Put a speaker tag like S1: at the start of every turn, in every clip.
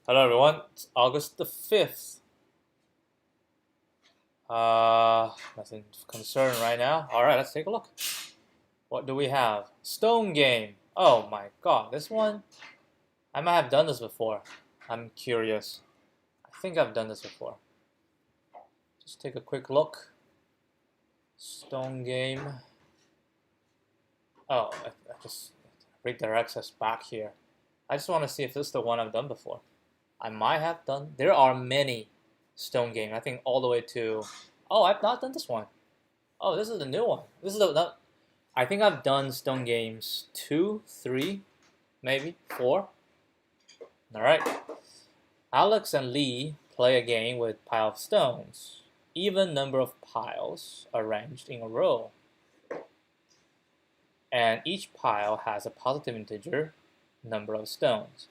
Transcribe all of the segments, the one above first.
S1: Hello everyone, it's August the 5th. Nothing of concern right now. Alright, let's take a look. What do we have? Stone game. Oh my god, this one, I might have done this before. I'm curious. I think I've done this before. Just take a quick look. Stone game. Oh, I just redirects us back here. I just want to see if this is the one I've done before. I might have done. There are many stone games. I think all the way to. Oh, I've not done this one. Oh, this is the new one. This is the. I think I've done stone games 2, 3, maybe 4. All right. Alex and Lee play a game with pile of stones. Even number of piles arranged in a row. And each pile has a positive integer number of stones.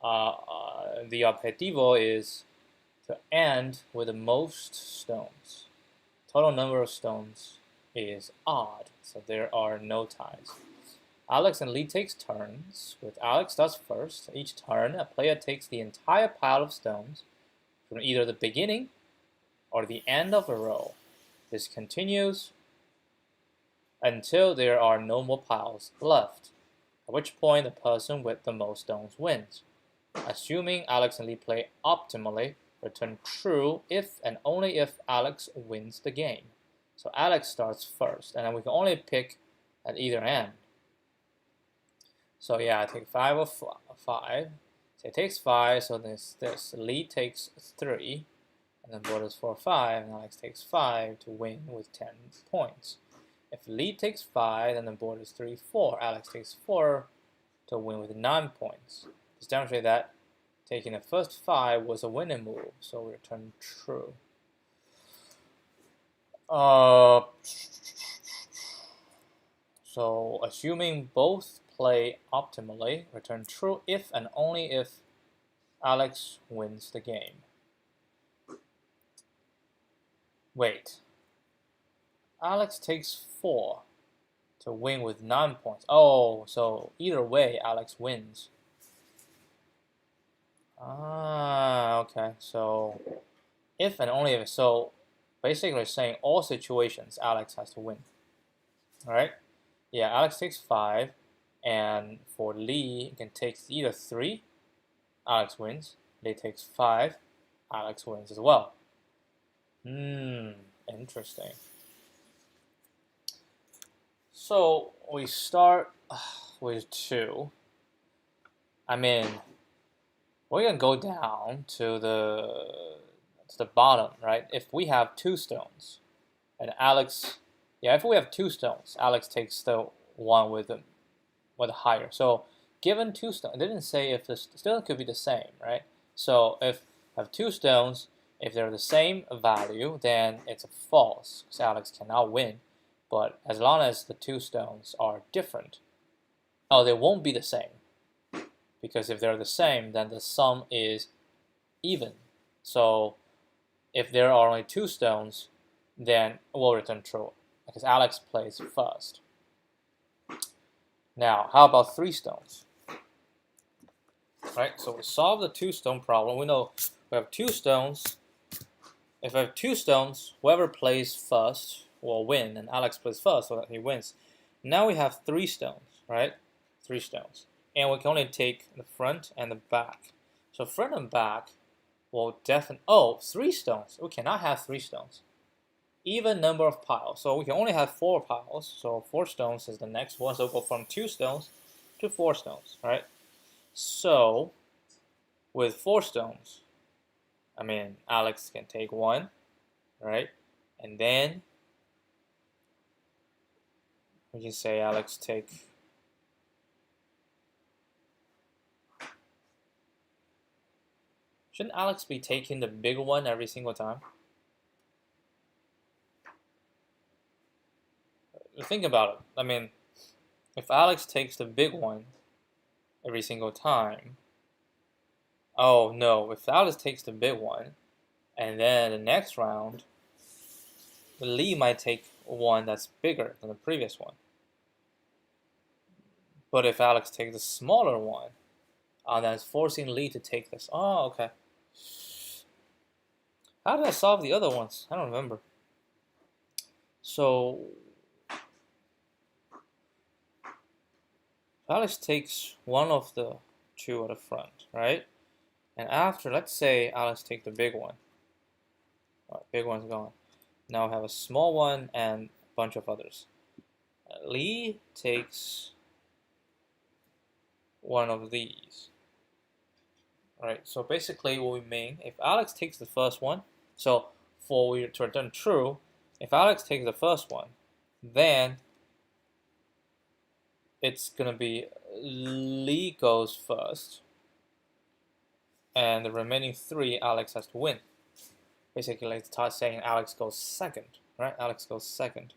S1: The objetivo is to end with the most stones. Total number of stones is odd, so there are no ties. Alex and Lee takes turns. With Alex starts first. Each turn, a player takes the entire pile of stones from either the beginning or the end of a row. This continues until there are no more piles left, at which point the person with the most stones wins. Assuming Alex and Lee play optimally, return true if and only if Alex wins the game. So Alex starts first, and then we can only pick at either end. So yeah, I take 5 of 5. So it takes 5, so this. Lee takes 3, and then board is 4, 5, and Alex takes 5 to win with 10 points. If Lee takes 5, then the board is 3, 4. Alex takes 4 to win with 9 points. This demonstrates that taking the first 5 was a winning move, so we return true. So assuming both play optimally, return true if and only if Alex wins the game. Wait. Alex takes 4 to win with 9 points. Oh, so either way, Alex wins. Okay. So if and only if. So basically saying all situations, Alex has to win. All right. Yeah, Alex takes 5, and for Lee, you can take either 3. Alex wins. Lee takes 5. Alex wins as well. Interesting. So we start with 2. I mean, we're gonna go down to the bottom, right? If we have 2 stones, and Alex, yeah, if we have 2 stones, Alex takes the one with the higher. So given 2 stones, it didn't say if the stone could be the same, right? So if I have 2 stones, if they're the same value, then it's a false, because Alex cannot win. But as long as the 2 stones are different, they won't be the same. Because if they're the same, then the sum is even. So if there are only 2 stones, then we'll return true, because Alex plays first. Now, how about 3 stones? Right, so we solve the 2 stone problem. We know we have 2 stones. If I have 2 stones, whoever plays first will win, and Alex plays first, so that he wins. Now we have 3 stones, right? 3 stones. And we can only take the front and the back. So front and back will definitely... 3 stones. We cannot have 3 stones. Even number of piles. So we can only have 4 piles. So 4 stones is the next one. So we'll go from 2 stones to 4 stones, right? So with 4 stones, I mean, Alex can take 1, right? And then we can say Alex take... Shouldn't Alex be taking the big one every single time? Think about it. I mean, if Alex takes the big one every single time, oh no, if Alex takes the big one, and then the next round, Lee might take one that's bigger than the previous one. But if Alex takes the smaller one, That's forcing Lee to take this. Oh, okay. How did I solve the other ones? I don't remember. So Alex takes one of the two at the front, right? And after, let's say Alex takes the big one. All right, big one's gone. Now I have a small one and a bunch of others. Lee takes one of these. All right, so basically what we mean, if Alex takes the first one, so for we to return true, if Alex takes the first one, then it's gonna be Lee goes first, and the remaining three Alex has to win. Basically, like start saying Alex goes second, right? Alex goes second,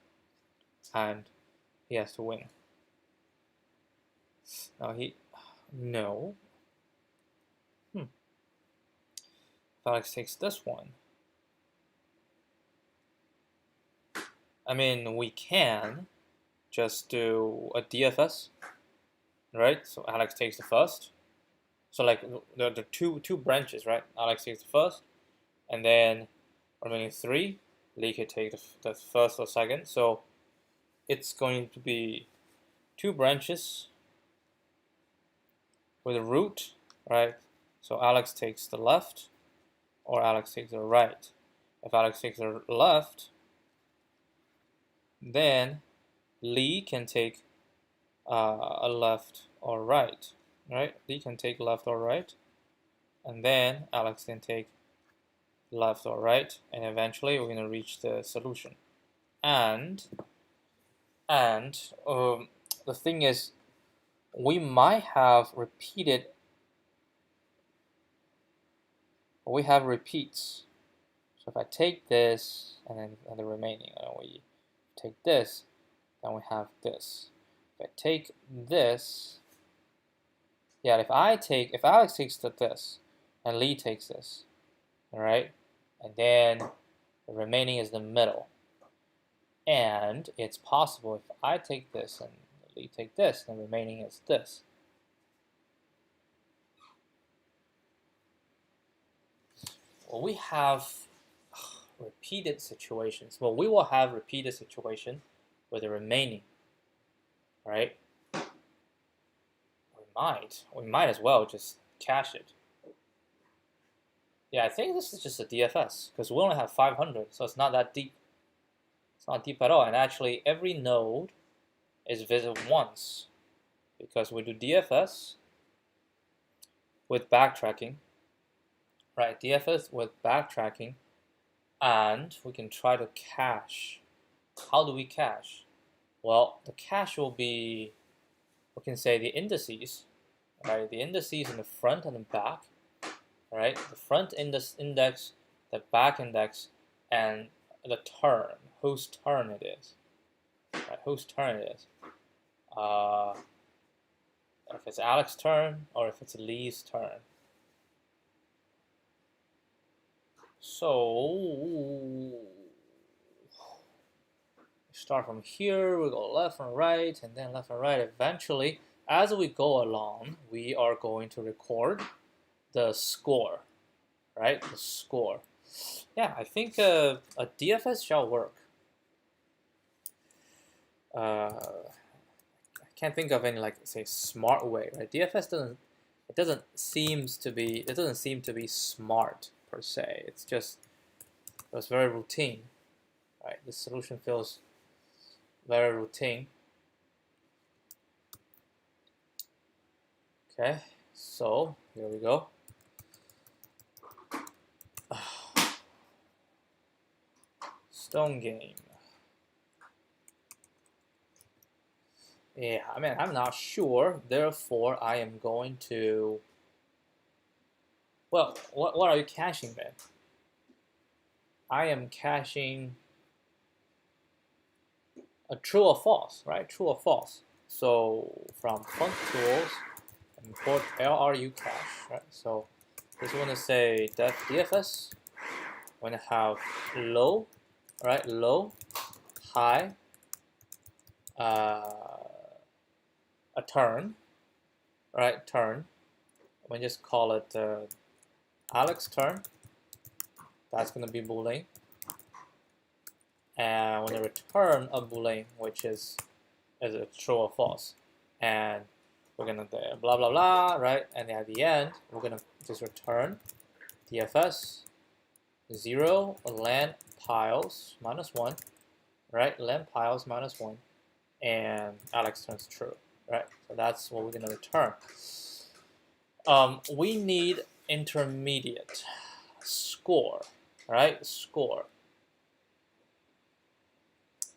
S1: and he has to win. Now no. If Alex takes this one, I mean, we can just do a DFS, right? So Alex takes the first. So like the two branches, right? Alex takes the first, and then remaining three, Lee could take the first or second. So it's going to be two branches with a root, right? So Alex takes the left, or Alex takes the right. If Alex takes the left, then Lee can take a left or right, right? Lee can take left or right, and then Alex can take left or right, and eventually we're gonna reach the solution. And the thing is, we might have repeated. We have repeats. So if I take this and then the remaining, and we take this, then we have this. If I take this, yeah, if Alex takes this, and Lee takes this, all right, and then the remaining is the middle. And it's possible if I take this and Lee take this, then the remaining is this. Well, we have repeated situations. Well, we will have repeated situation with the remaining, right? We might as well just cache it. Yeah, I think this is just a DFS because we only have 500, so it's not that deep. It's not deep at all, and actually every node is visible once because we do DFS with backtracking, right? DFS with backtracking, and we can try to cache. How do we cache? Well, the cache will be, we can say the indices, right? The indices in the front and the back, right? The front index, the back index, and the turn, whose turn it is, right? Whose turn it is. If it's Alex's turn or if it's Lee's turn. So start from here, we go left and right, and then left and right. Eventually, as we go along, we are going to record the score, right? The score. Yeah, I think a DFS shall work. I can't think of any, like, say, smart way, right? DFS doesn't seem to be smart per se. It's very routine, right? The solution feels very routine. Okay, so here we go. Stone game. Yeah, I mean, I'm not sure. Therefore, I am going to. Well, what are you caching, man? I am caching a true or false, right? True or false. So from Func Tools, import LRU cache, right? So this one is say def DFS. We're gonna have low, right? Low, high, a turn, right? Turn. we just call it Alex turn. That's going to be Boolean. And we're going to return a Boolean, which is a true or false. And we're going to blah, blah, blah, right? And at the end, we're going to just return DFS 0 len piles minus 1, right? Len piles minus 1. And Alex turns true, right? So that's what we're going to return. We need intermediate score, right? Score.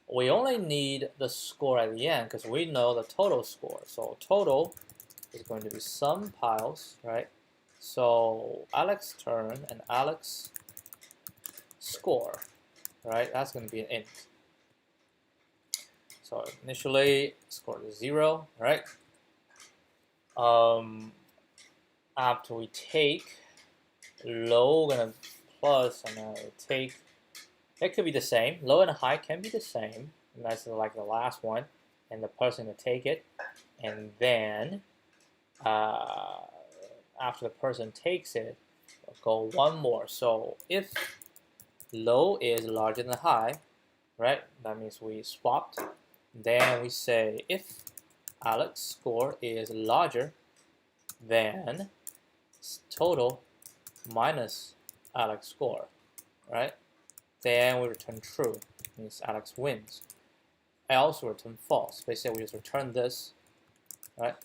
S1: We only need the score at the end because we know the total score. So total is going to be sum piles, right? So Alex turn and Alex score, right? That's going to be an int. So initially score is 0, right? After we take low, we're gonna plus, and then we take. It could be the same. Low and high can be the same. And that's like the last one, and the person to take it, and then after the person takes it, we'll go one more. So if low is larger than high, right? That means we swapped. Then we say if Alex score is larger than total minus Alex score, right? Then we return true, means Alex wins. Else we return false. Basically, we just return this, right?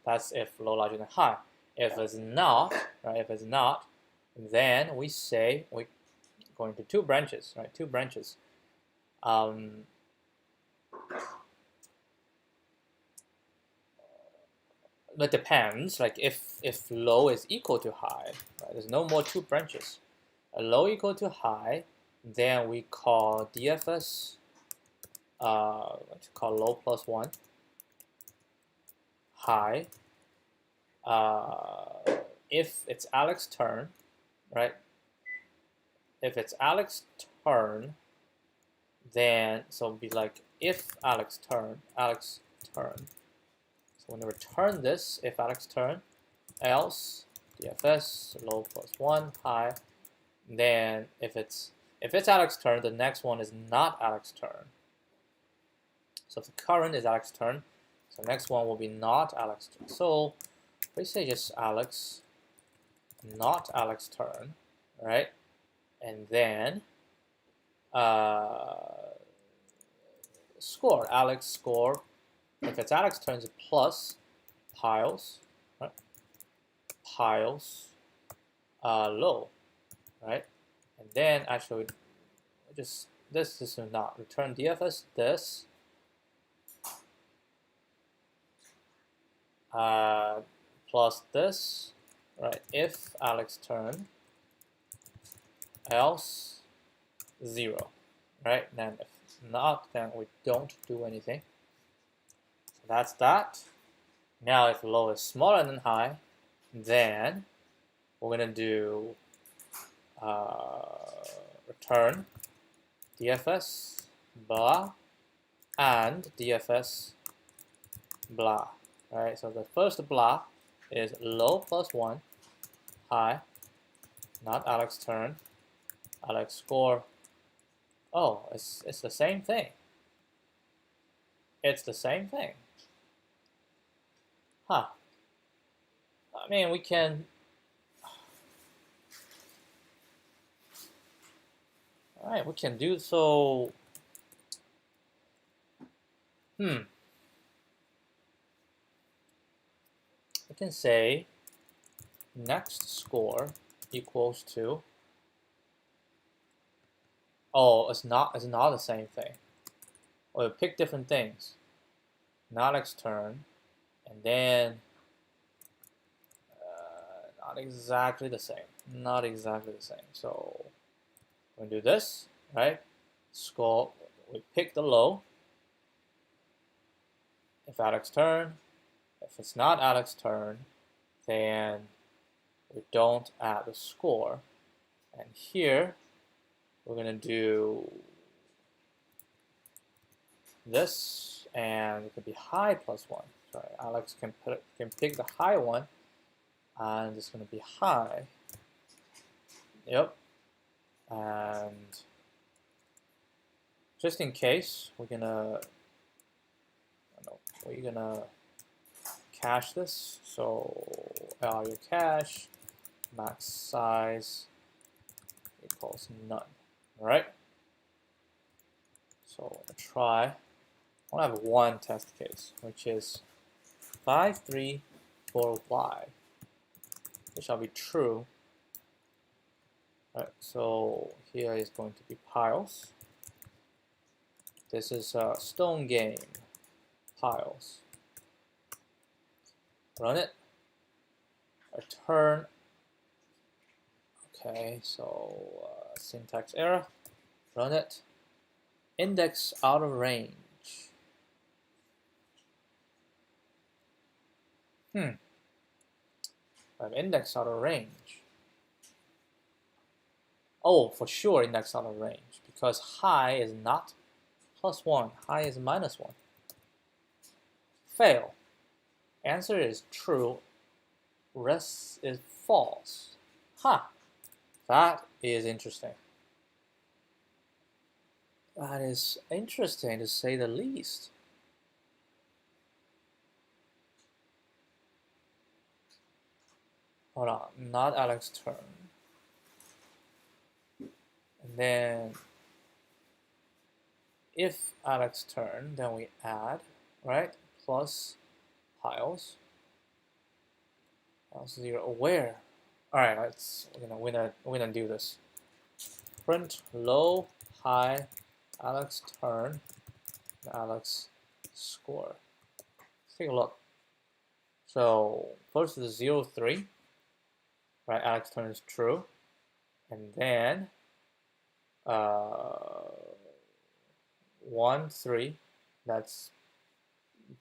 S1: That's if low larger than high. If it's not, right? If it's not, then we say we're going to two branches, right? Two branches. That depends. Like if low is equal to high, right? There's no more two branches. A low equal to high, then we call DFS. Let's call low plus 1. High. If it's Alex turn, right? If it's Alex turn, then so it'll be like if Alex turn. So when we return this, if Alex turn, else DFS low plus 1 high. Then if it's Alex turn, the next one is not Alex turn. So if the current is Alex turn, so the next one will be not Alex turn. So we say just Alex, not Alex turn, right? And then score, Alex score. If it's Alex turn, it's plus piles, right? Piles low, right? And then actually just this is not return DFS this plus this, right? If Alex turn, else 0, right? Then if not, then we don't do anything. So that's that. Now if low is smaller than high, then we're gonna do return DFS blah and DFS blah. Right, so the first blah is low plus 1 high, not Alex turn, Alex score. Oh, it's the same thing. It's the same thing. Huh. I mean, we can. All right, we can do so. We can say next score equals to. Oh, it's not the same thing. Or pick different things. Not Alex turn, and then not exactly the same. Not exactly the same. So we're gonna do this, right? Score. We pick the low. If Alex turn, if it's not Alex turn, then we don't add the score. And here we're gonna do this, and it could be high plus 1. Sorry, Alex can pick the high one, and it's going to be high. Yep. And just in case, we're gonna cache this. So your cache max size equals none. All right. So I'm gonna try. I want to have one test case, which is 534y. This shall be true. All right. So here is going to be piles. This is a stone game. Piles. Run it. Return. Okay, so syntax error. Run it. Index out of range. I have index out of range. Oh, for sure index out of range, because high is not +1. High is -1. Fail. Answer is true. Rest is false. That is interesting. That is interesting to say the least. Hold on, not Alex's turn. And then if Alex's turn, then we add, right? Plus piles. Piles 0. Where? All right, we're gonna do this. Print low, high, Alex turn, Alex score. Let's take a look. So first is 0, 3. Right, Alex turn is true, and then 1, 3. That's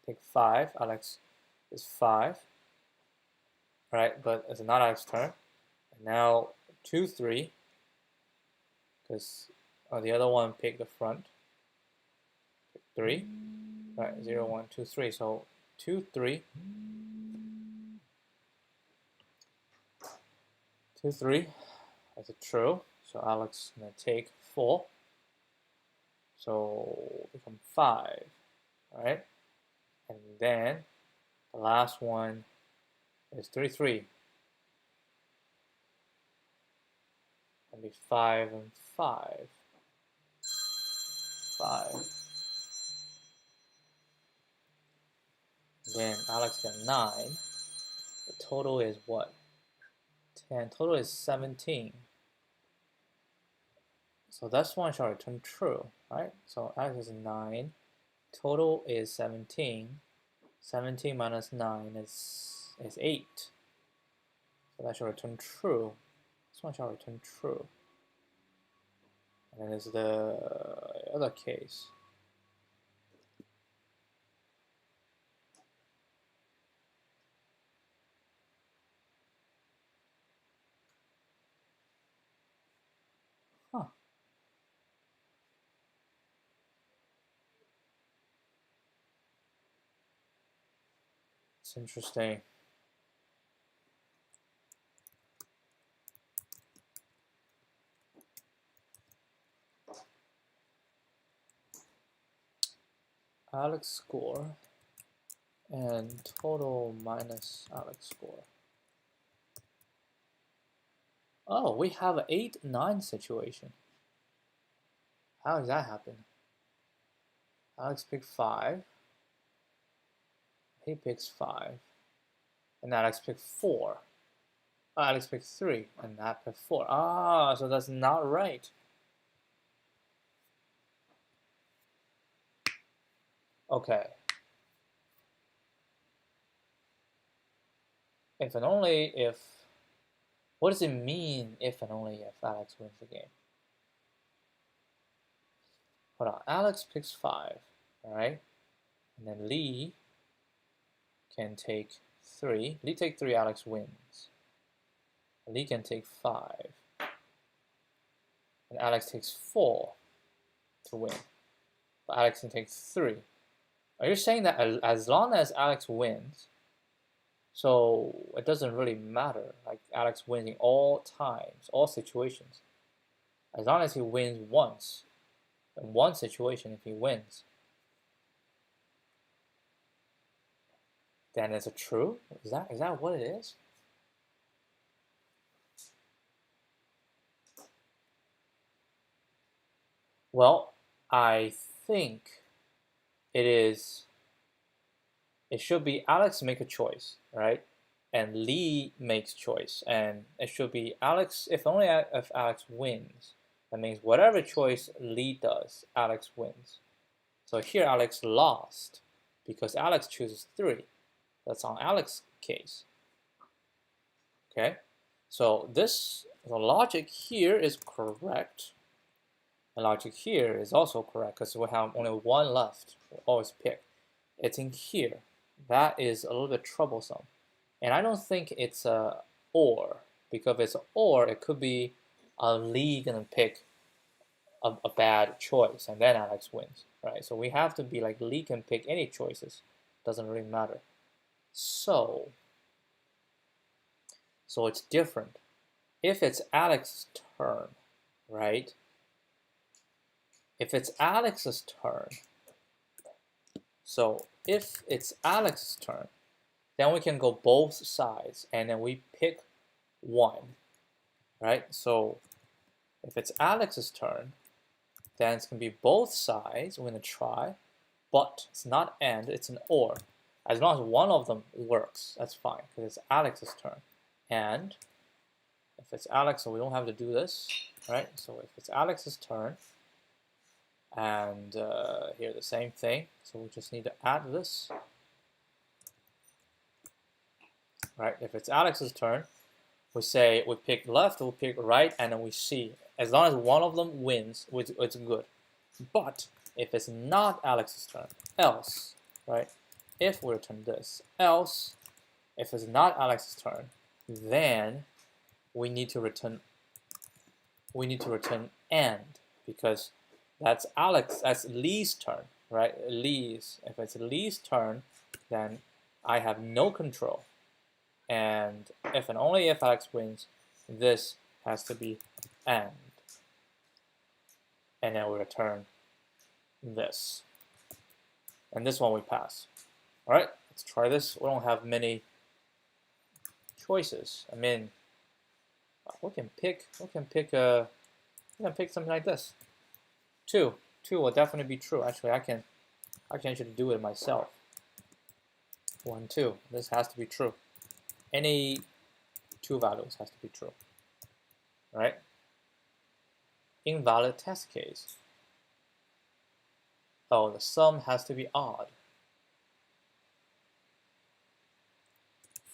S1: pick 5. Alex is 5. Right, but it's not Alex's turn. And now 2, 3, because the other one picked the front. Pick 3. Right, 0, 1, 2, 3. So 2, 3. 2, 3. That's a true. So Alex is gonna take 4. So become 5. Alright? And then the last one is 3, 3. And be 5 and 5. 5. Then Alex got 9. The total is what? 10. Total is 17. So this one shall return true, right? So Alex is 9. Total is 17. 17 minus 9 is 8. So that shall return true. This one shall return true. And then there's the other case. It's interesting. Alex score and total minus Alex score. Oh, we have an 8-9 situation. How does that happen? Alex picked 5. He picks 5. And Alex picked 4. Alex picked 3. And that picked 4. Ah, so that's not right. Okay. If and only if. What does it mean if and only if Alex wins the game? Hold on. Alex picks 5. Alright? And then Lee can take 3. Lee take 3, Alex wins. Lee can take 5. And Alex takes 4 to win. But Alex can take 3. Are you saying that as long as Alex wins, So it doesn't really matter. Like Alex wins in all times, all situations. As long as he wins once, in one situation, if he wins, then is it true? Is that what it is? Well, I think it is. It should be Alex make a choice, right? And Lee makes choice, and it should be Alex. If only if Alex wins, that means whatever choice Lee does, Alex wins. So here Alex lost because Alex chooses 3. That's on Alex's case. Okay, so the logic here is correct. The logic here is also correct because we have only one left. We always pick. It's in here. That is a little bit troublesome. And I don't think it's a or, because if it's or, it could be a Lee gonna pick a bad choice and then Alex wins, right? So we have to be like Lee can pick any choices. Doesn't really matter. So it's different. If it's Alex's turn, right? If it's Alex's turn, so if it's Alex's turn, then we can go both sides and then we pick one, right? So if it's Alex's turn, then it's going to be both sides. We're going to try, but it's not and, it's an or. As long as one of them works, that's fine because it's Alex's turn. And if it's Alex, so we don't have to do this, right? So if it's Alex's turn, and here the same thing, so we just need to add this. Right, if it's Alex's turn, we say we pick left, we pick right, and then we see. As long as one of them wins, it's good. But if it's not Alex's turn, else, right? If we return this, else, if it's not Alex's turn, then we need to return and, because that's Lee's turn, right? Lee's. If it's Lee's turn, then I have no control. And if and only if Alex wins, this has to be and. And then we return this. And this one we pass. All right, let's try this. We don't have many choices. I mean, we can pick something like this. 2 will definitely be true. Actually, I can actually do it myself. 1, 2. This has to be true. Any 2 values has to be true. All right? Invalid test case. Oh, the sum has to be odd.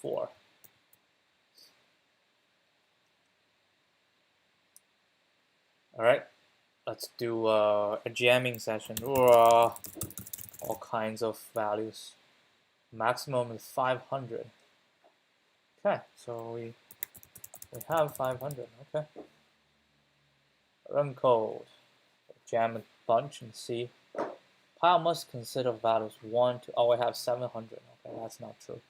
S1: 4. All right, let's do a jamming session. All kinds of values. Maximum is 500. Okay, so we have 500. Okay. Run code. Jam a bunch and see. Pile must consist of values 1 to. Oh, I have 700. Okay, that's not true.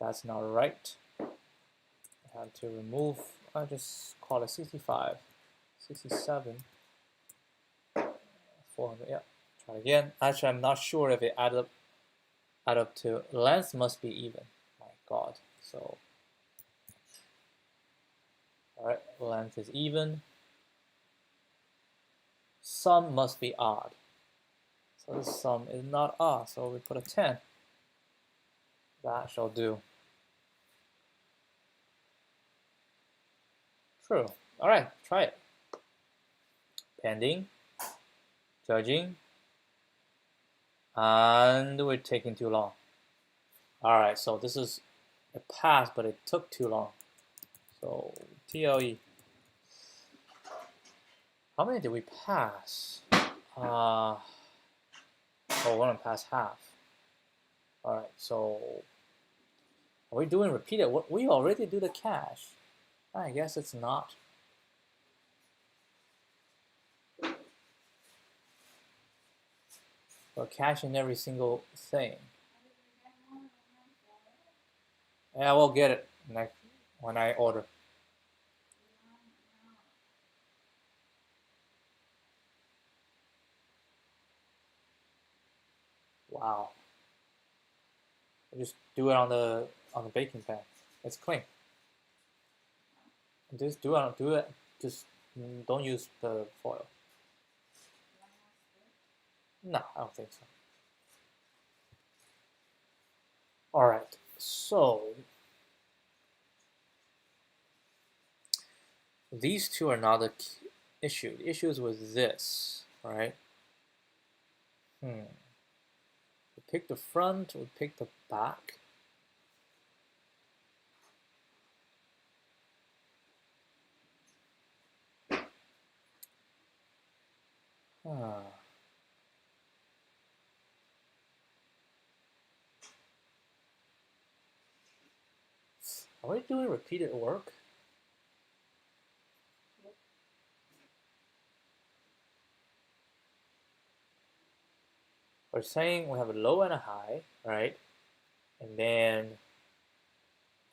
S1: That's not right. I have to remove. I just call it 65. 67, 400, yeah. Try again. Actually, I'm not sure if it add up to length must be even. My God. So, all right, length is even. Sum must be odd. So the sum is not odd. So we put a 10. That shall do. True. All right, try it. Pending, judging, and we're taking too long. All right, so this is a pass, but it took too long. So TLE. How many did we pass? Oh, we're gonna pass half. All right, so are we doing repeated? We already do the cache. I guess it's not. We're caching every single thing. And I will get it when I order. Wow. I just do it on the baking pan. It's clean. Just do it. Just don't use the foil. No, I don't think so. All right. So these two are not the issue. The issue is with this, right? We pick the front. We pick the back. Are we doing repeated work? We're saying we have a low and a high, right? And then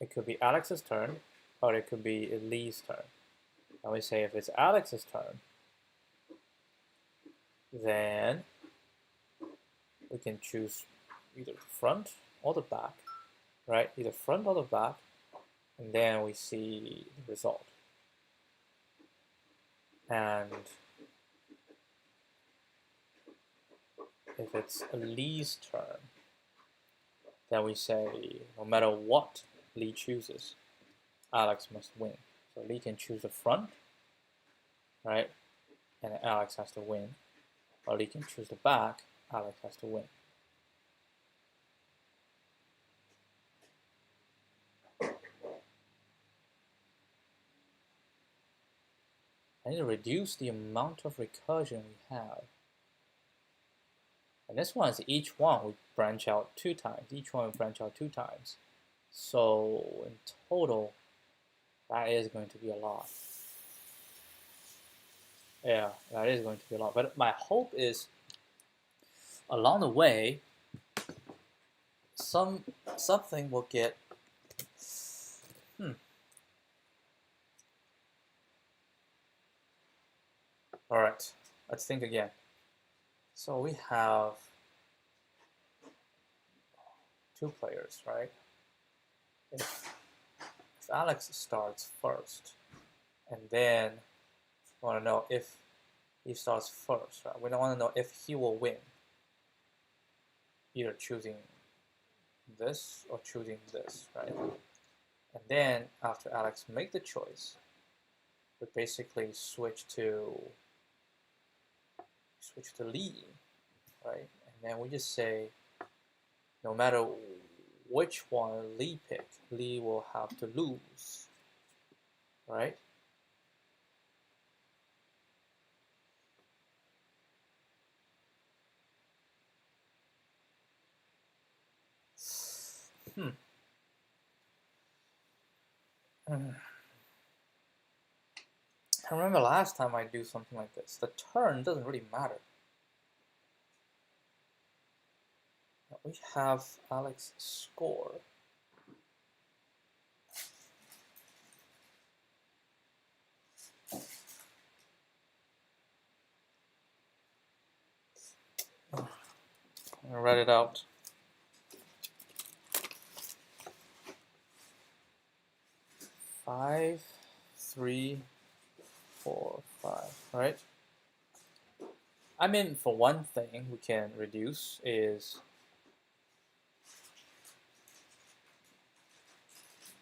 S1: it could be Alex's turn, or it could be Lee's turn. And we say if it's Alex's turn, then we can choose either the front or the back, right? Either front or the back, and then we see the result. And if it's Lee's turn, then we say no matter what Lee chooses, Alex must win. So Lee can choose the front, right? And Alex has to win. Or Lee can choose the back, Alex has to win. I need to reduce the amount of recursion we have. And this one is each one we branch out 2 times. Each one we branch out 2 times. So in total, that is going to be a lot. Yeah, that is going to be a lot. But my hope is along the way, something will get. All right, let's think again. So we have 2 players, right? If Alex starts first, and then we want to know if he starts first, right? We don't want to know if he will win, either choosing this or choosing this, right? And then after Alex make the choice, we basically switch to Lee, right? And then we just say, no matter which one Lee pick, Lee will have to lose, right? I remember last time I do something like this. The turn doesn't really matter. We have Alex score. I'll write it out. 5, 3, 4, 5, right? I mean, for one thing we can reduce is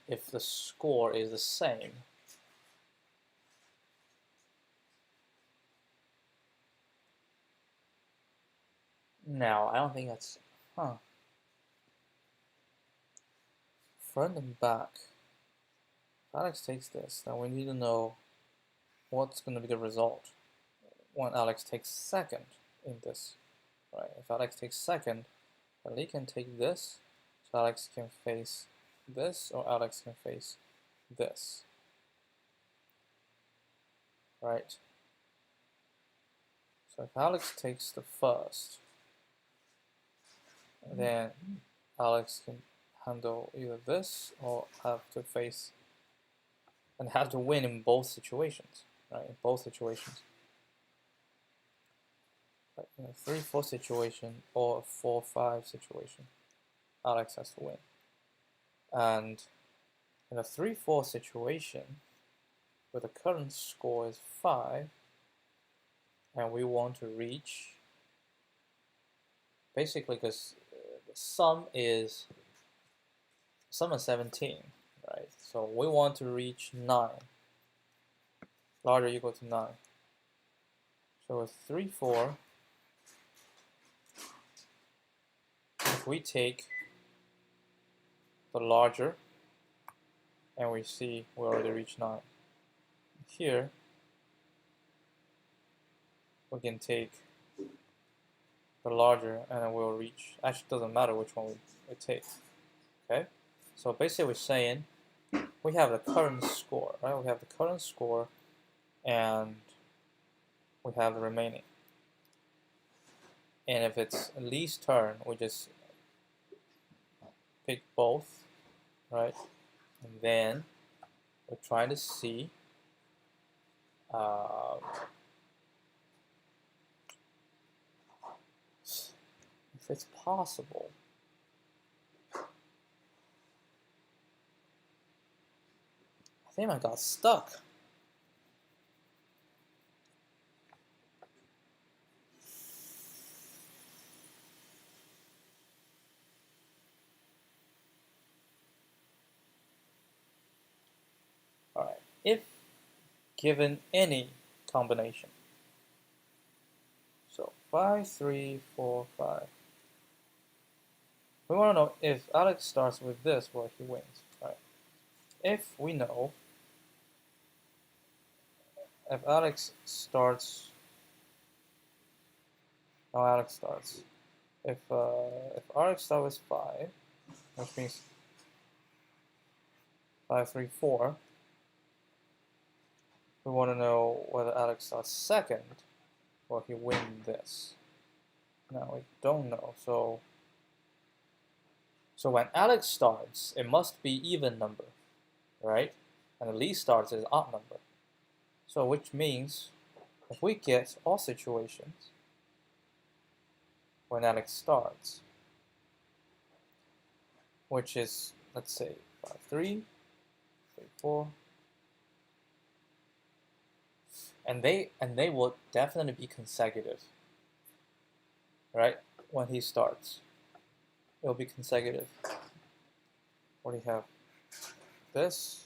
S1: if the score is the same. No, I don't think that's, front and back. If Alex takes this, then we need to know what's going to be the result when Alex takes second in this, right? If Alex takes second, then Lee can take this, so Alex can face this, or Alex can face this, right? So if Alex takes the first, then Alex can handle either this or have to face and have to win in both situations, right? In both situations. Like in a 3-4 situation or a 4-5 situation, Alex has to win. And in a 3-4 situation, where the current score is 5, and we want to reach, basically because the sum is 17, right? So we want to reach 9, larger or equal to 9. So with 3-4, if we take the larger, and we see we already reached 9. Here, we can take the larger, and then we'll reach, actually it doesn't matter which one we take, okay? So basically we're saying, we have the current score, right? We have the current score, and we have the remaining. And if it's least turn, we just pick both, right? And then we're trying to see if it's possible. I think I got stuck. All right, if given any combination, so 5, 3, 4, 5. We want to know if Alex starts with this, well, he wins. Right? If we know, if Alex starts, how Alex starts. If Alex starts with 5, which means 5, 3, 4, we want to know whether Alex starts second, or he wins this. Now we don't know, so when Alex starts, it must be even number, right? And the least starts is odd number. So which means if we get all situations when Alex starts, which is, let's say 5, 3, 3, 4, and they will definitely be consecutive, right? When he starts, it will be consecutive. What do you have? This,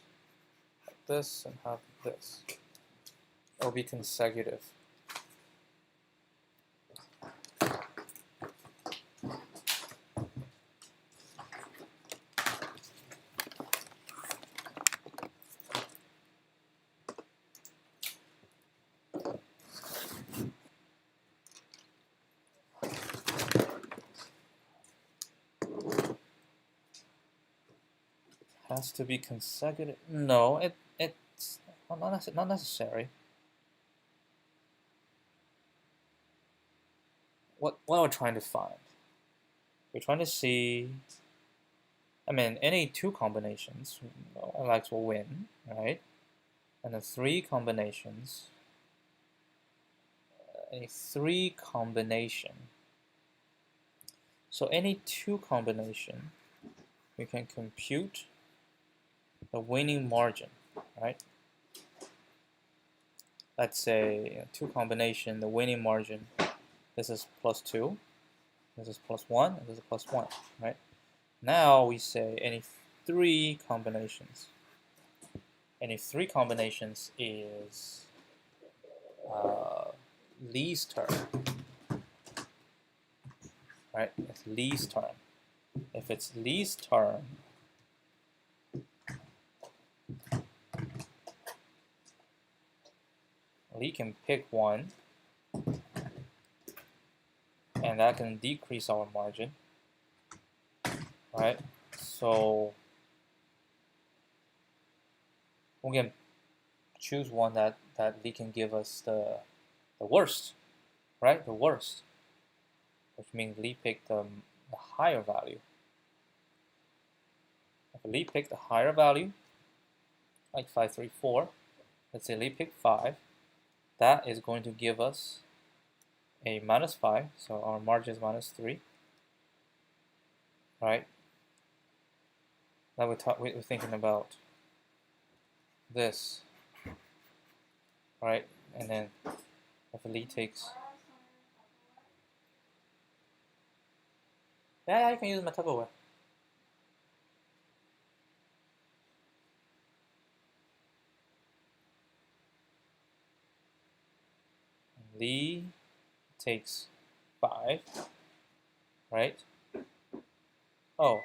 S1: and have this. It will be consecutive. Has to be consecutive. No, it's not necessary. What are we trying to find? We're trying to see. I mean, any 2 combinations, Alex will win, right? And the 3 combinations, a 3 combination. So any 2 combination, we can compute the winning margin, right? Let's say 2 combination, the winning margin, this is +2, this is +1, and this is +1, right? Now we say any 3 combinations. Any 3 combinations is least term, right? It's least term. If it's least term, we can pick one, and that can decrease our margin, right? So we can choose one that Lee can give us the worst, right? The worst, which means Lee picked the higher value. if Lee picked a higher value, like 534, let's say Lee picked 5, that is going to give us a -5, so our margin is -3, right? Now we're thinking about this, right? And then if Lee takes, yeah, you can use my Tupperware. Lee takes 5, right? Oh,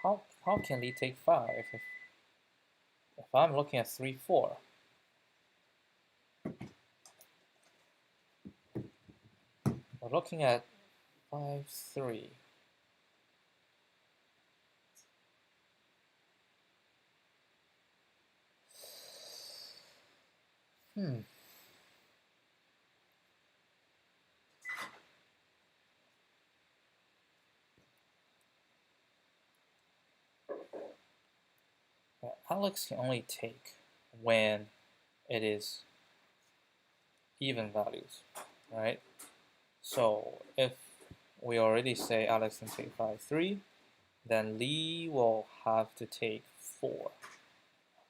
S1: how can Lee take 5 if I'm looking at 3, 4? We're looking at 5, 3. Alex can only take when it is even values, right? So if we already say Alex can take 5, 3, then Lee will have to take 4,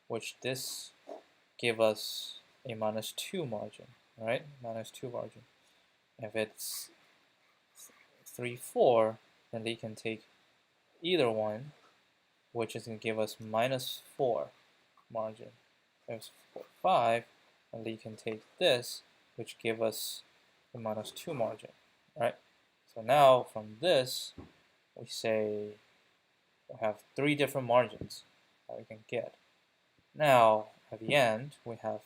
S1: which this give us a -2 margin, right? -2 margin. If it's 3, 4, then Lee can take either one, which is going to give us -4 margin. If it's 5, then Lee can take this, which give us the -2 margin, right? So now from this, we say we have 3 different margins that we can get. Now at the end, we have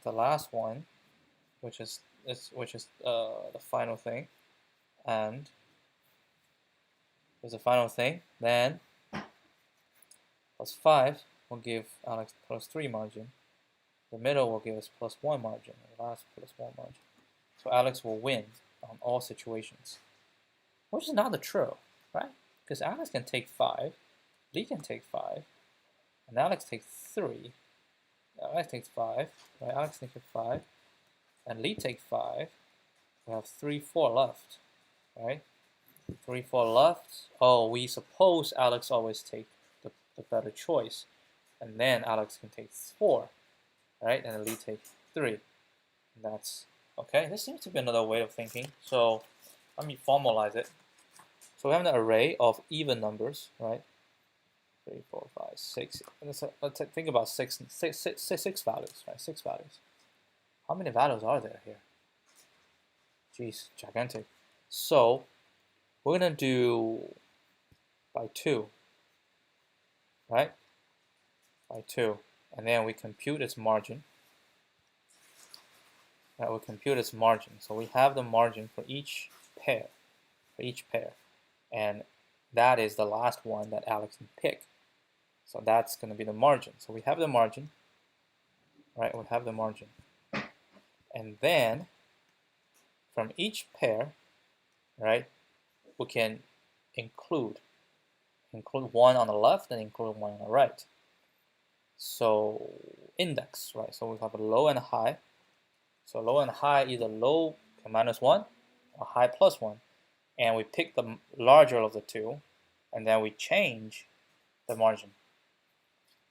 S1: the last one, which is the final thing, and there's a final thing. Then +5 will give Alex +3 margin. The middle will give us +1 margin. The last +1 margin. So Alex will win on all situations, which is not the true, right? Because Alex can take 5, Lee can take 5, and Alex takes 3. Alex takes 5, right? Alex takes 5, and Lee takes 5. We have 3, 4 left, right? 3, 4 left. Oh, we suppose Alex always takes the better choice, and then Alex can take 4, right? And Lee takes 3. And that's okay. This seems to be another way of thinking. So let me formalize it. So we have an array of even numbers, right? 3, 4, 5, 6. Let's think about six values, right? 6 values. How many values are there here? Jeez, gigantic. So we're gonna do by 2, right? By 2, and then we compute its margin. Right, we compute its margin. So we have the margin for each pair, and that is the last one that Alex can pick. So that's going to be the margin. So we have the margin, right? We have the margin, and then from each pair, right, we can include one on the left and include one on the right. So index, right? So we have a low and a high. So low and high, either low -1 or high +1, and we pick the larger of the two, and then we change the margin.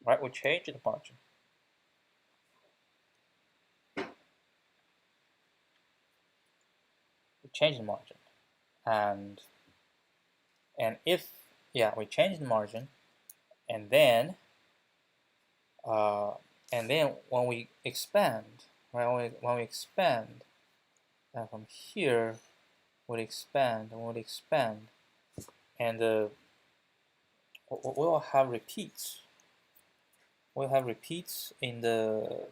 S1: Right? We change the margin. We change the margin, and if we change the margin, and then when we expand, right? When we expand, from here we'll expand, and we'll have repeats. We'll have repeats in the.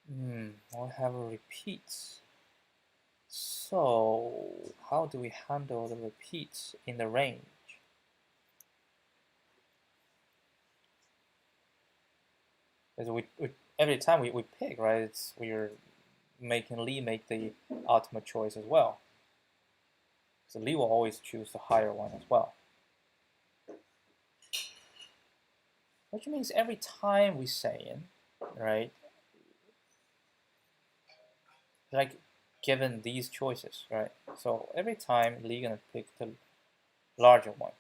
S1: We'll have repeats. So how do we handle the repeats in the range? Because every time we pick, right? We're making Lee make the ultimate choice as well. So Lee will always choose the higher one as well. which means every time we say in, right, like given these choices, right? So every time Lee gonna pick the larger one,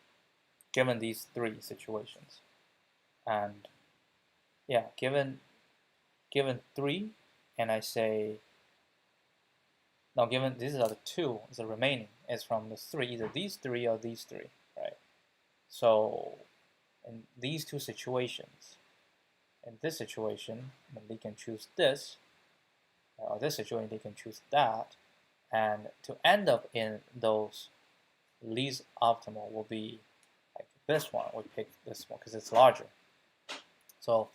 S1: given these three situations, and yeah, given three, and I say now given these are the two, the remaining is from the three, either these three or these three, right? So in these two situations, in this situation, Lee can choose this, or this situation, they can choose that, and to end up in those least optimal will be like this one. We pick this one because it's larger. So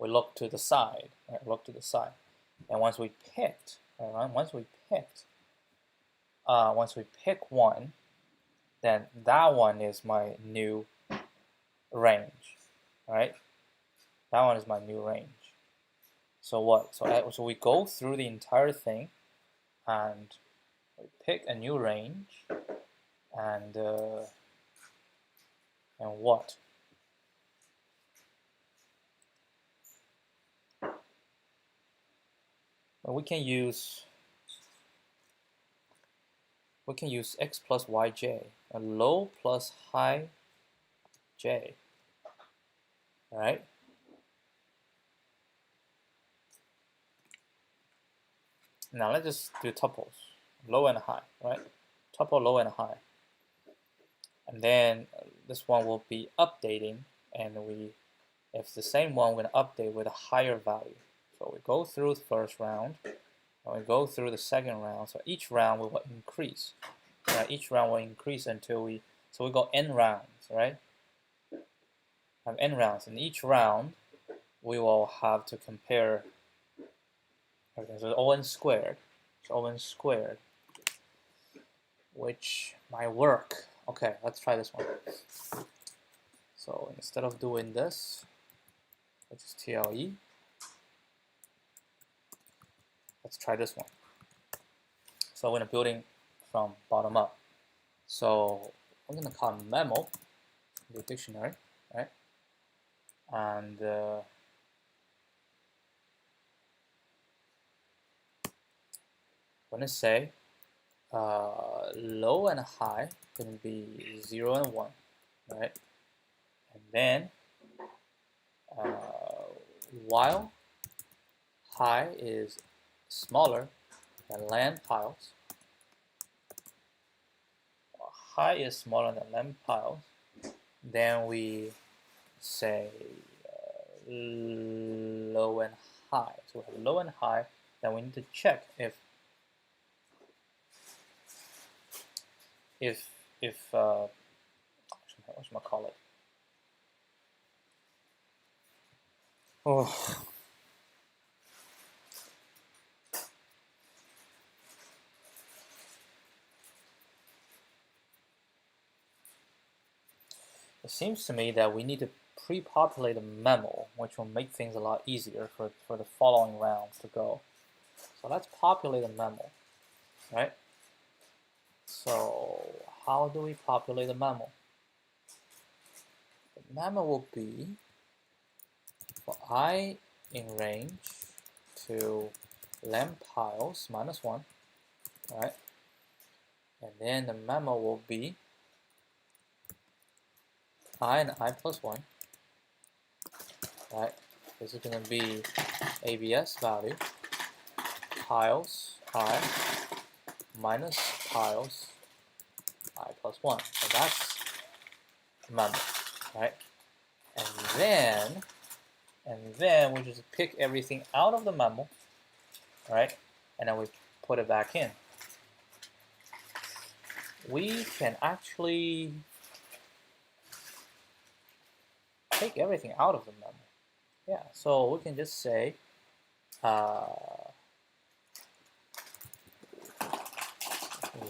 S1: we look to the side, right? Look to the side, and once we picked, right? Once we pick one, then that one is my new range, right? That one is my new range. So what? So we go through the entire thing, and we pick a new range, and what? Well, we can use x plus yj, a low plus high j. All right. Now let's just do tuples, low and high, right? Tuple low and high, and then this one will be updating, and if it's the same one, we're gonna update with a higher value. So we go through the first round, and we go through the second round. So each round will increase. Right? Each round will increase until we go n rounds, right? Have n rounds. In each round, we will have to compare everything. So O(n) squared. So O(n) squared, which might work. Okay, let's try this one. So instead of doing this, which is TLE, let's try this one. So we're building from bottom up. So I'm gonna call memo the dictionary, right? And I'm gonna say low and high gonna be 0 and 1, right? And then while high is smaller than land piles, high is smaller than land piles, then we say low and high. So we have low and high. Then we need to check if what should I call it? Oh. It seems to me that we need to pre-populate a memo, which will make things a lot easier for the following rounds to go. So let's populate a memo, right? So how do we populate a memo? The memo will be for I in range to lamp piles minus 1, right? And then the memo will be I and I plus 1, right? This is going to be ABS value piles I minus piles I plus 1. So that's the memo, right? And then we just pick everything out of the memo, right? And then we put it back in. We can actually take everything out of the memo. Yeah, so we can just say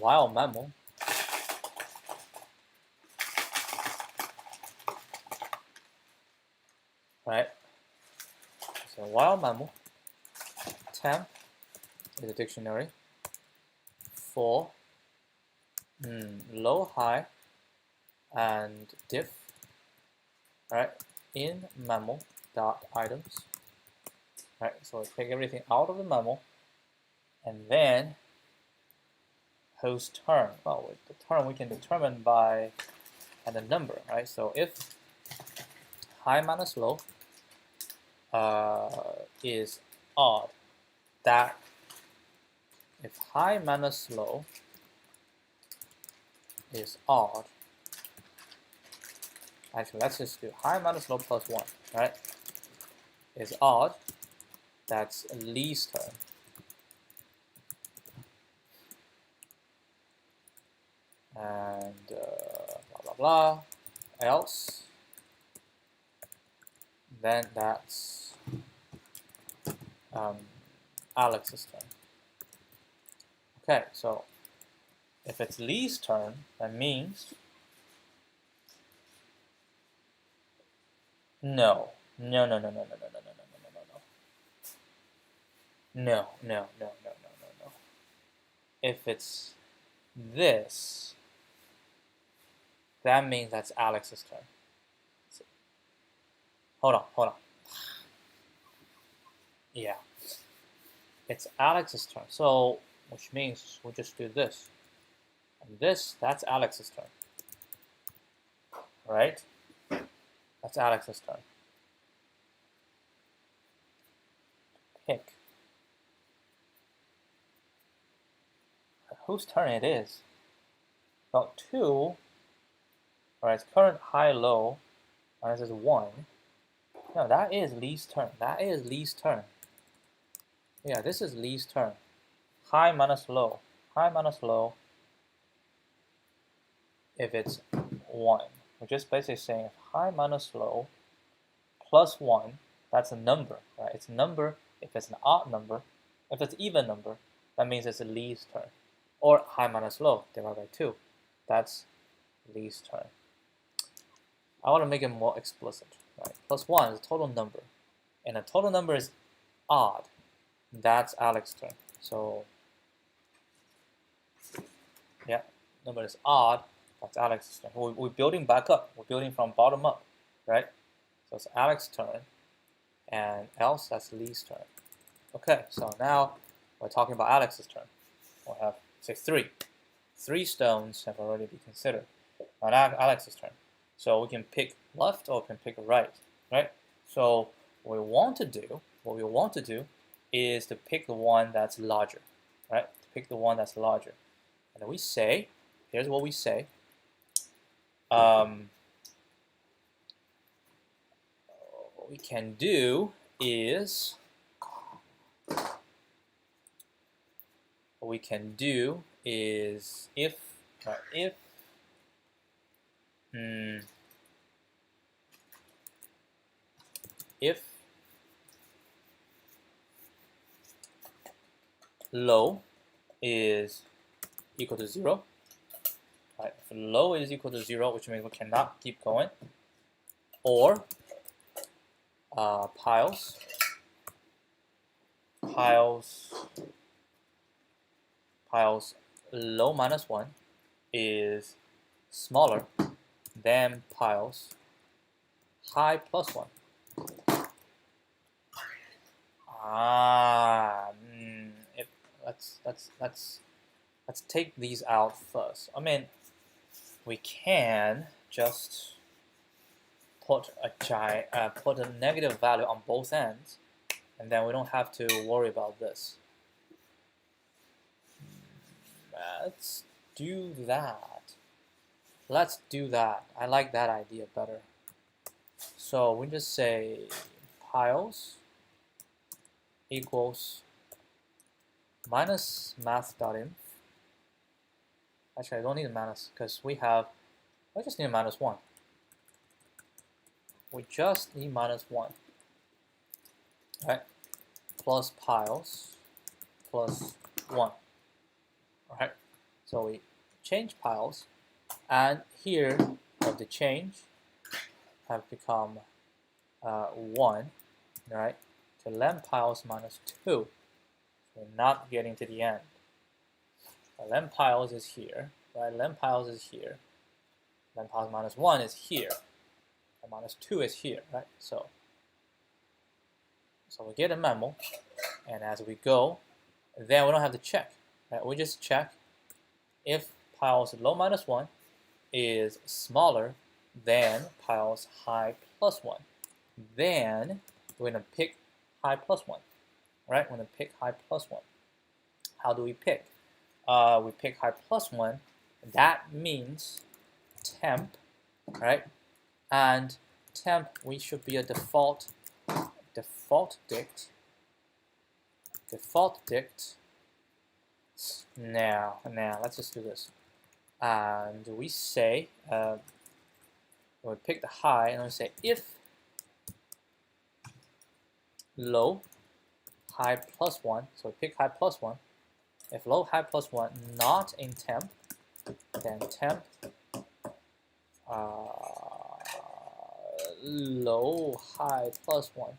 S1: while memo right? So while memo temp is a dictionary for low, high, and diff, right? in memo dot items. Right, so we take everything out of the memo, and then host term. Well, the term we can determine by the number, right? So if high minus low is odd, that if high minus low is odd, actually let's just do high minus low plus 1, right? Is odd, that's least term. And blah blah blah, else, then that's Alex's turn. Okay, so if it's least term, that means no. If it's this, that means that's Alex's turn. Hold on. Yeah, it's Alex's turn. So, which means we'll just do this. And this, that's Alex's turn. Right? That's Alex's turn. Pick. Whose turn it is? Well, 2, right, it's current high low, and this is 1. No, that is least turn. That is least turn. Yeah, this is least turn. High minus low. High minus low if it's 1. We're just basically saying high minus low plus 1, that's a number, right? It's a number if it's an odd number. If it's even number, that means it's a least term. Or high minus low divided by 2. That's least term. I want to make it more explicit, right? Plus 1 is a total number. And a total number is odd. That's Alex's turn. So, yeah, number is odd. That's Alex's turn. We're building back up. We're building from bottom up, right? So it's Alex's turn, and else that's Lee's turn. Okay, so now we're talking about Alex's turn. We'll have, say, 3. 3 stones have already been considered on Alex's turn. So we can pick left or we can pick right, right? So what we want to do is to pick the one that's larger, right? To pick the one that's larger. And then we say, here's what we say. What we can do is if low is equal to 0, right? If low is equal to 0, which means we cannot keep going, or piles low minus 1 is smaller than piles high plus 1. Let's take these out first. I mean, we can just put a negative value on both ends, and then we don't have to worry about this. Let's do that. I like that idea better. So we just say piles equals minus math.inf. Actually, I don't need a minus because I just need a minus 1. We just need minus 1. Right? Plus piles plus 1. Alright? So we change piles, and here of the change have become 1, right? To len piles minus 2. So we're not getting to the end. Len piles is here, right? Len piles is here. Len piles minus 1 is here. and minus 2 is here, right? So we get a memo, and as we go, then we don't have to check, right? We just check if piles low minus 1 is smaller than piles high plus 1. Then we're going to pick high plus 1, right? We're going to pick high plus 1. How do we pick? We pick high plus 1. That means temp, right? And temp, we should be a default dict. Now, let's just do this. And we say, we pick the high, and we say if low high plus 1, so we pick high plus 1. If low high plus 1 not in temp, then temp low high plus 1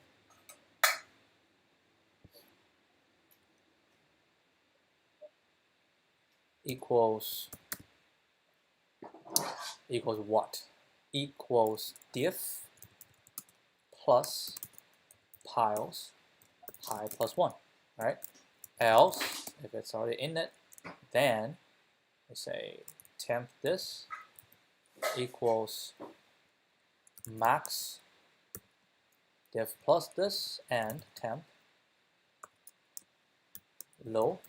S1: equals what? Equals diff plus piles high plus 1, right? Else, if it's already in it, then we say temp this equals max diff plus this and temp low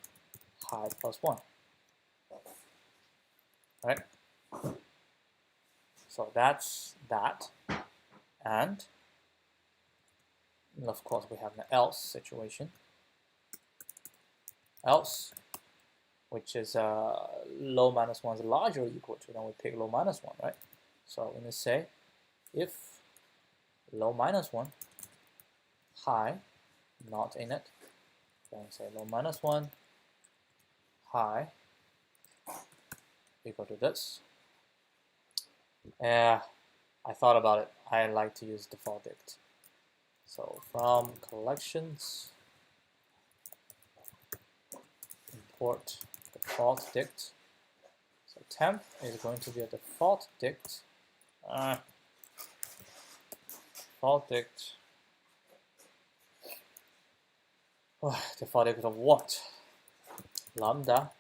S1: high plus 1, right? So that's that, and of course we have an else situation. Else, which is low minus 1 is larger or equal to, then we pick low minus 1, right? So we're going to say if low minus 1 high not in it, then say low minus 1 high equal to this. I thought about it. I like to use default dict. So from collections, import default dict. So temp is going to be a default dict. Default dict. Default dict of what? Lambda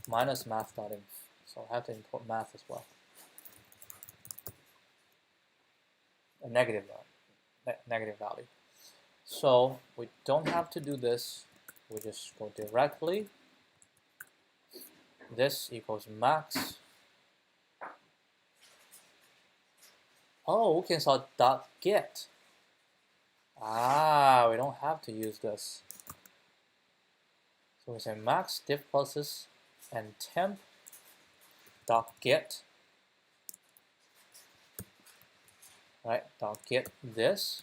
S1: minus math.inf. So I have to import math as well. A negative value. So we don't have to do this. We just go directly. This equals max. Oh, we can solve dot get. We don't have to use this. So we say max diff pluses and temp dot get. Right, dot get this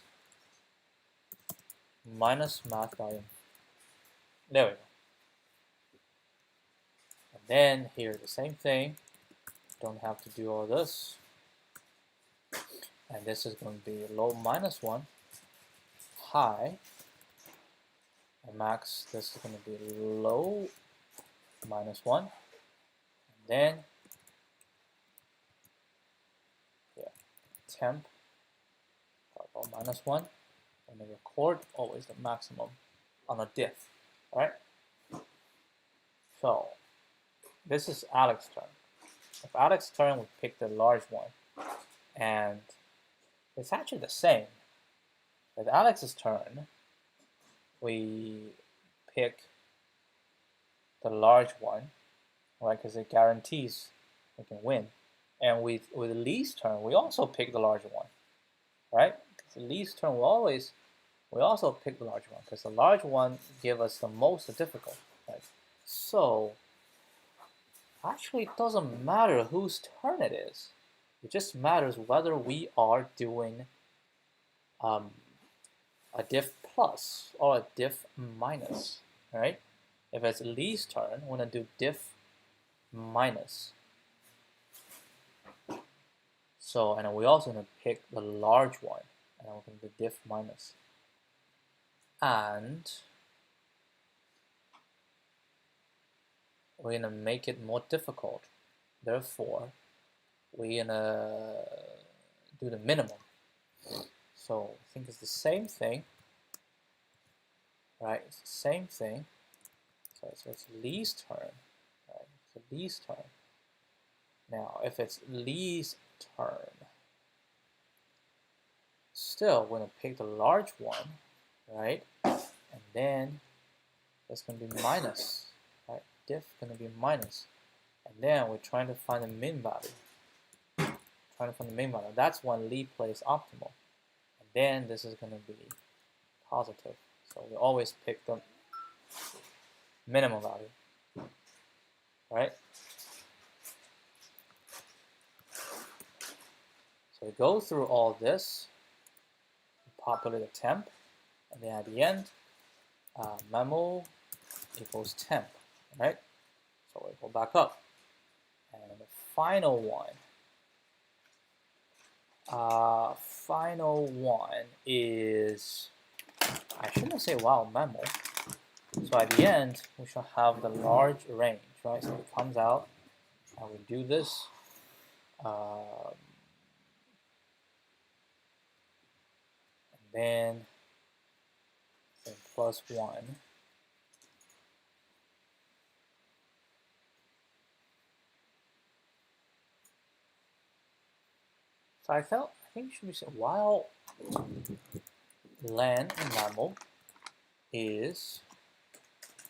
S1: minus math volume. There we go. And then here the same thing. Don't have to do all this. And this is going to be low minus 1, high, and max. This is going to be low minus 1, and then temp low minus 1, and then record always the maximum on a diff, right? So this is Alex's turn. If Alex's turn, we pick the large one, and it's actually the same. With Alex's turn, we pick the large one, right? Because it guarantees we can win. And with Lee's turn, we also pick the larger one, right? Because Lee's turn, we also pick the large one because the large one gives us the most difficult, right? So actually, it doesn't matter whose turn it is. It just matters whether we are doing a diff plus or a diff minus, right? If it's Lee's turn, we're going to do diff minus. So, and then we're also going to pick the large one, and we're going to do diff minus. And we're going to make it more difficult. Therefore, we're going to do the minimum. So I think it's the same thing, right? It's the same thing. So it's least term, right? It's the least term. Now, if it's least term, still we're gonna pick the large one, right? And then that's gonna be minus, right? Diff gonna be minus, and then we're trying to find the min value. That's when lead plays optimal, and then this is gonna be positive. So we always pick the minimum value, right? So we go through all this, populate a temp, and then at the end, memo equals temp, right? So we go back up, and the final one is, I shouldn't say wow memo. So at the end, we shall have the large range, right? So it comes out, and we do this. And then plus 1. So I think it should be said while len in memo is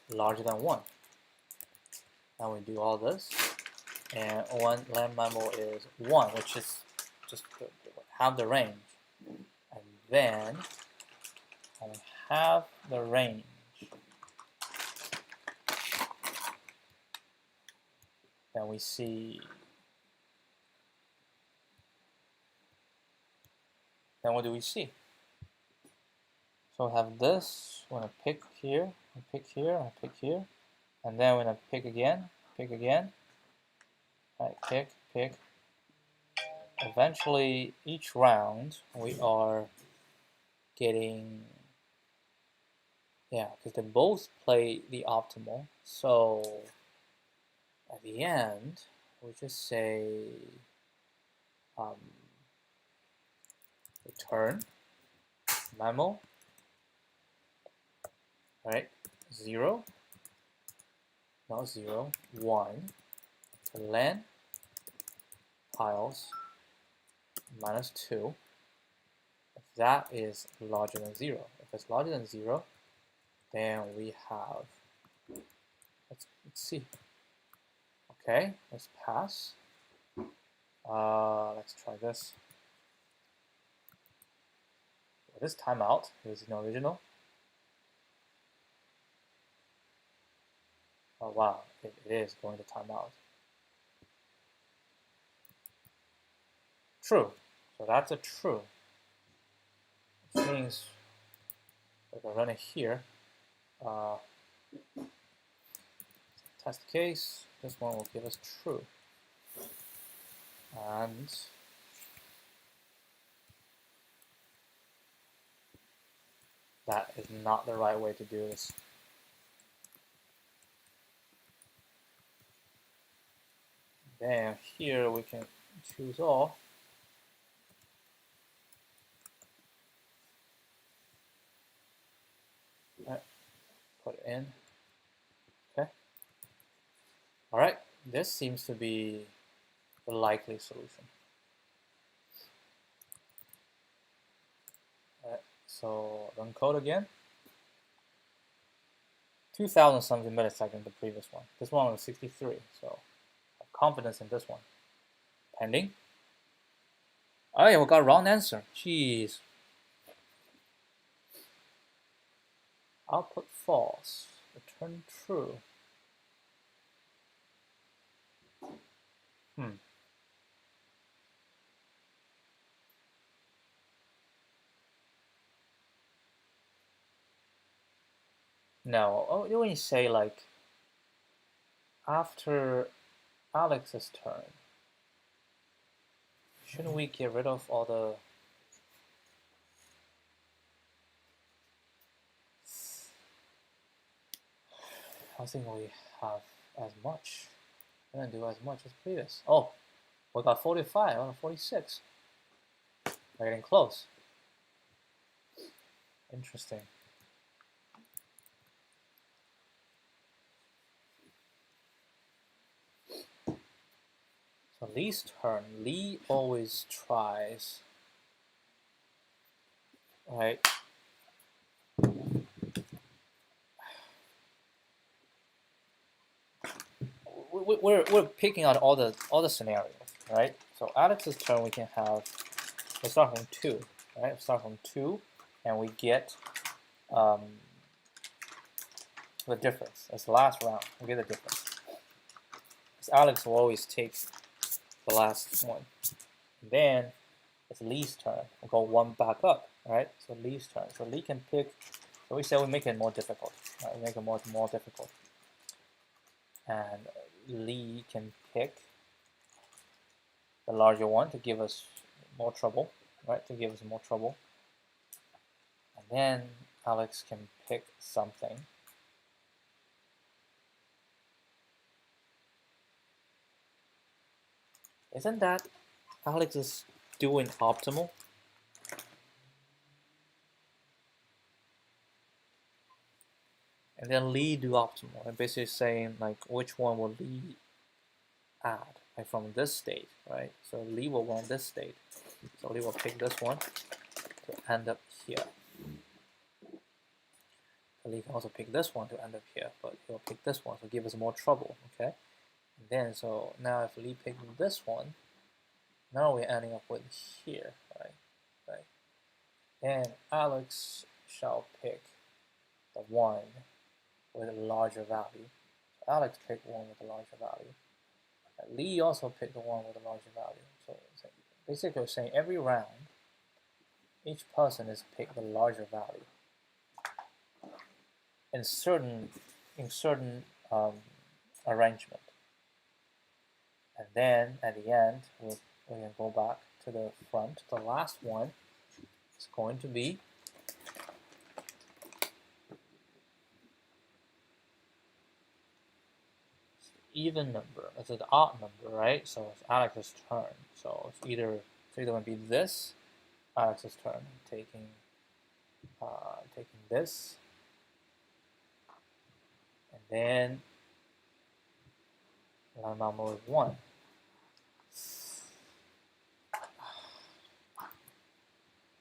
S1: larger than 1. Now we do all this, and when len memo is 1, which is just have the range, and then when we have the range, then we see, then what do we see? So we have this, we're gonna pick here, and pick here, and pick here, and then we're gonna pick again, right, pick. Eventually, each round, we are getting, yeah, because they both play the optimal. So at the end, we just say return memo, right? 0, not 0, 1, len piles minus 2. If that is larger than 0. If it's larger than 0, then we have, let's see. Okay, let's pass. Let's try this. This timeout is an original. Oh wow, it is going to timeout. True. So that's a true. Which means we can run it here. Test case. This one will give us true. And that is not the right way to do this. Then here we can choose all. Right, put it in. Okay. All right. This seems to be the likely solution. All right. So run code again. 2,000 something milliseconds the previous one. This one was 63. So I have confidence in this one. Pending. Oh yeah, we got wrong answer. Jeez. Output false. Return true. No. Oh, when you say like after Alex's turn, shouldn't we get rid of all the? I think we have as much. We didn't do as much as previous. Oh, we got 45 out of 46. We're getting close. Interesting. So Lee's turn. Lee always tries, right? We're picking out all the scenarios, right? So Alex's turn, we can have. We start from 2, right? We start from 2, and we get the difference. That's the last round. We get the difference. Because Alex will always take the last one. And then it's Lee's turn. We'll go 1 back up, right? So Lee's turn. So Lee can pick. So we say we make it more difficult. Right? We make it more difficult. And Lee can pick the larger one to give us more trouble, right? To give us more trouble. And then Alex can pick something. Isn't that Alex is doing optimal? And then Lee do optimal. And basically saying like which one will Lee add, like from this state, right? So Lee will want this state. So Lee will pick this one to end up here. Lee can also pick this one to end up here, but he'll pick this one to give us more trouble, okay? And then, so now if Lee picks this one, now we're ending up with here, right? Right. And Alex shall pick the one with a larger value. So Alex picked one with a larger value. And Lee also picked the one with a larger value. So basically, we're saying every round, each person is picked the larger value. In certain arrangement, and then at the end we can go back to the front. The last one is going to be even number. It's an odd number, right? So it's Alex's turn. So it's either going to be this, Alex's turn, taking this. And then line number is 1.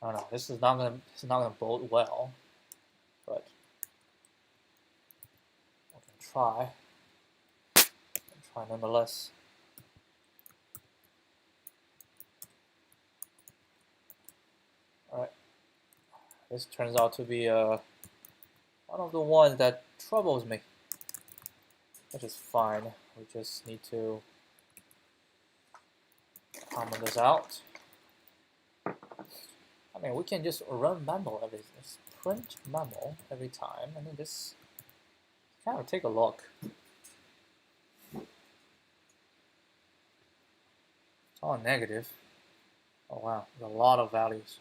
S1: I don't know. This is not gonna bode well, but I can try. Nonetheless. All right. This turns out to be one of the ones that troubles me, which is fine. We just need to comment this out. I mean, we can just run memo every, just print memo every time, and then just kind of take a look. It's all negative. Oh wow, there's a lot of values.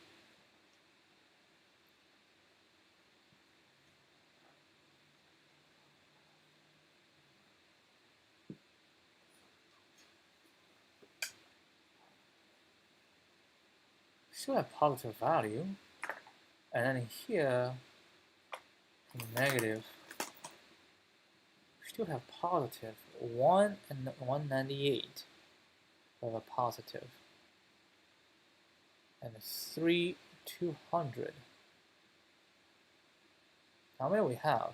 S1: Still have positive value, and then here, negative. We still have positive 1 and 198. We have a positive, and 3 200. How many we have?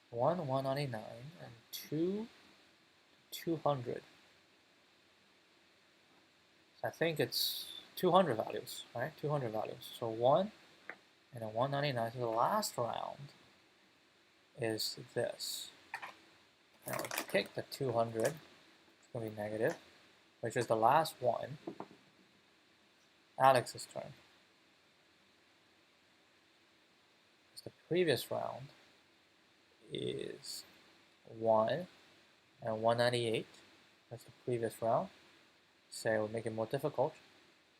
S1: 1 199 and 2 200. I think it's 200 values, right? 200 values. So 1 and a 199. So the last round is this. Now we pick the 200. It's going to be negative, which is the last one. Alex's turn. The previous round is 1 and 198. That's the previous round. So we'll make it more difficult.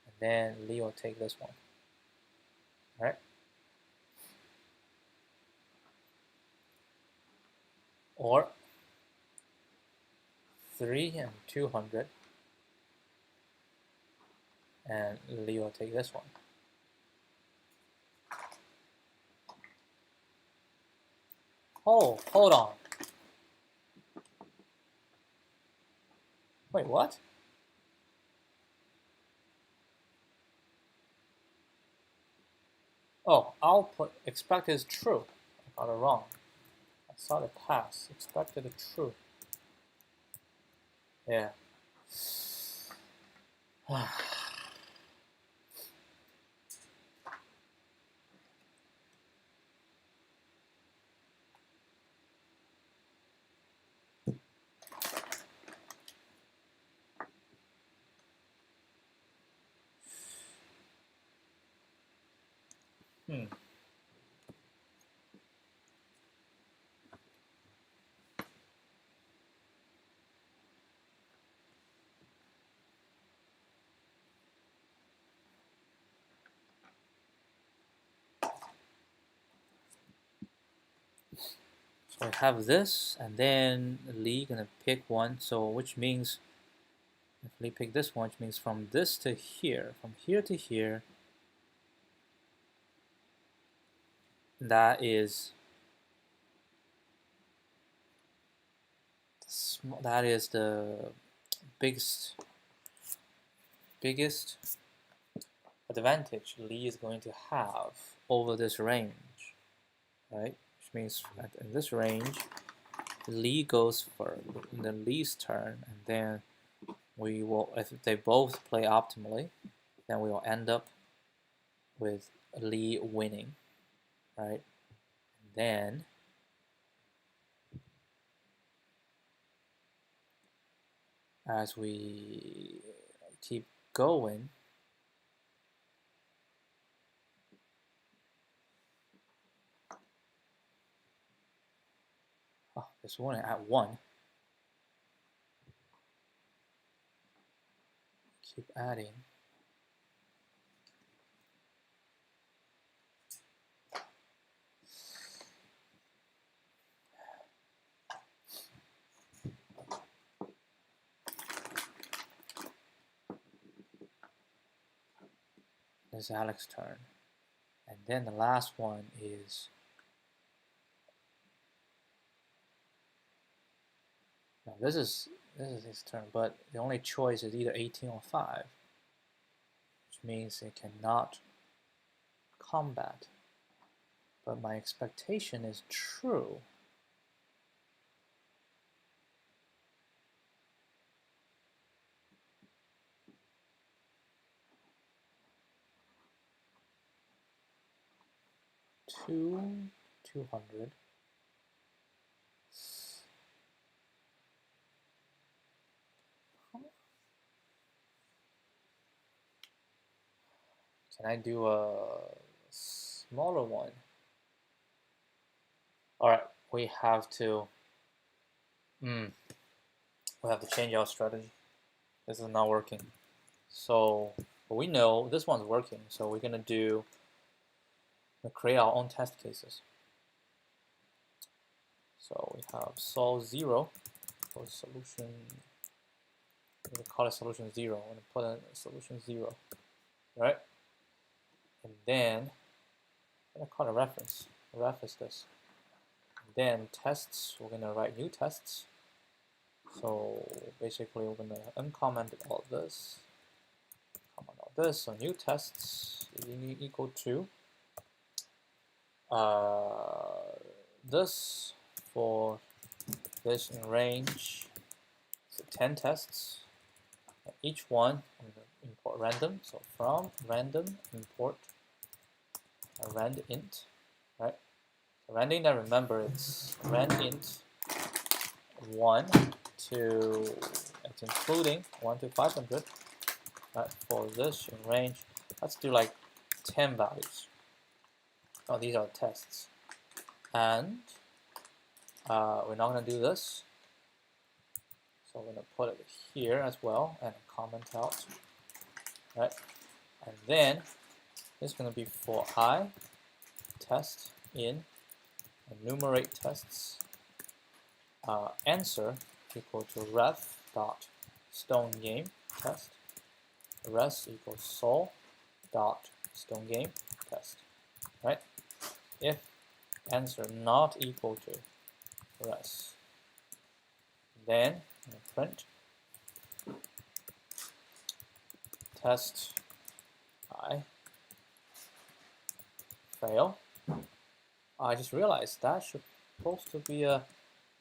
S1: And then Lee will take this one. All right? Or 3 and 200. and Lee will take this one. Oh, hold on. Wait, what? Oh, output expected is true. I got it wrong. I saw the pass. Expected is true. Yeah. So I have this, and then Lee gonna pick one. So which means if Lee pick this one, which means from this to here, from here to here, that is the biggest advantage Lee is going to have over this range, right? Which means in this range, Lee goes for the Lee's turn, and then we will, if they both play optimally, then we will end up with Lee winning, right? And then as we keep going, oh, there's one at 1. Keep adding. It's Alex's turn. And then the last one is, now this is his turn, but the only choice is either 18 or 5, which means it cannot combat. But my expectation is true. Two, 200. Can I do a smaller one? All right, we have to change our strategy. This is not working. So we know this one's working, so we're gonna create our own test cases. So we have solve 0 for solution. We call it solution 0. I'm gonna put in solution 0, right? And then I'm gonna call it reference. Reference this. And then tests. We're gonna write new tests. So basically, we're gonna uncomment all this. Comment all this. So new tests is equal to this for this in range. So 10 tests. And each one I'm gonna import random. So from random import a rand int, right? So rand int, I remember it's rand int 1 to, it's including 1 to 500, right? For this in range, let's do like 10 values. Oh, these are tests. And we're not going to do this. So we're going to put it here as well and comment out, right? And then this is going to be for I test in enumerate tests answer equal to ref dot stone game test. res equals sol dot stone game test, right? If answer not equal to res, then print test I fail. I just realized that should supposed to be a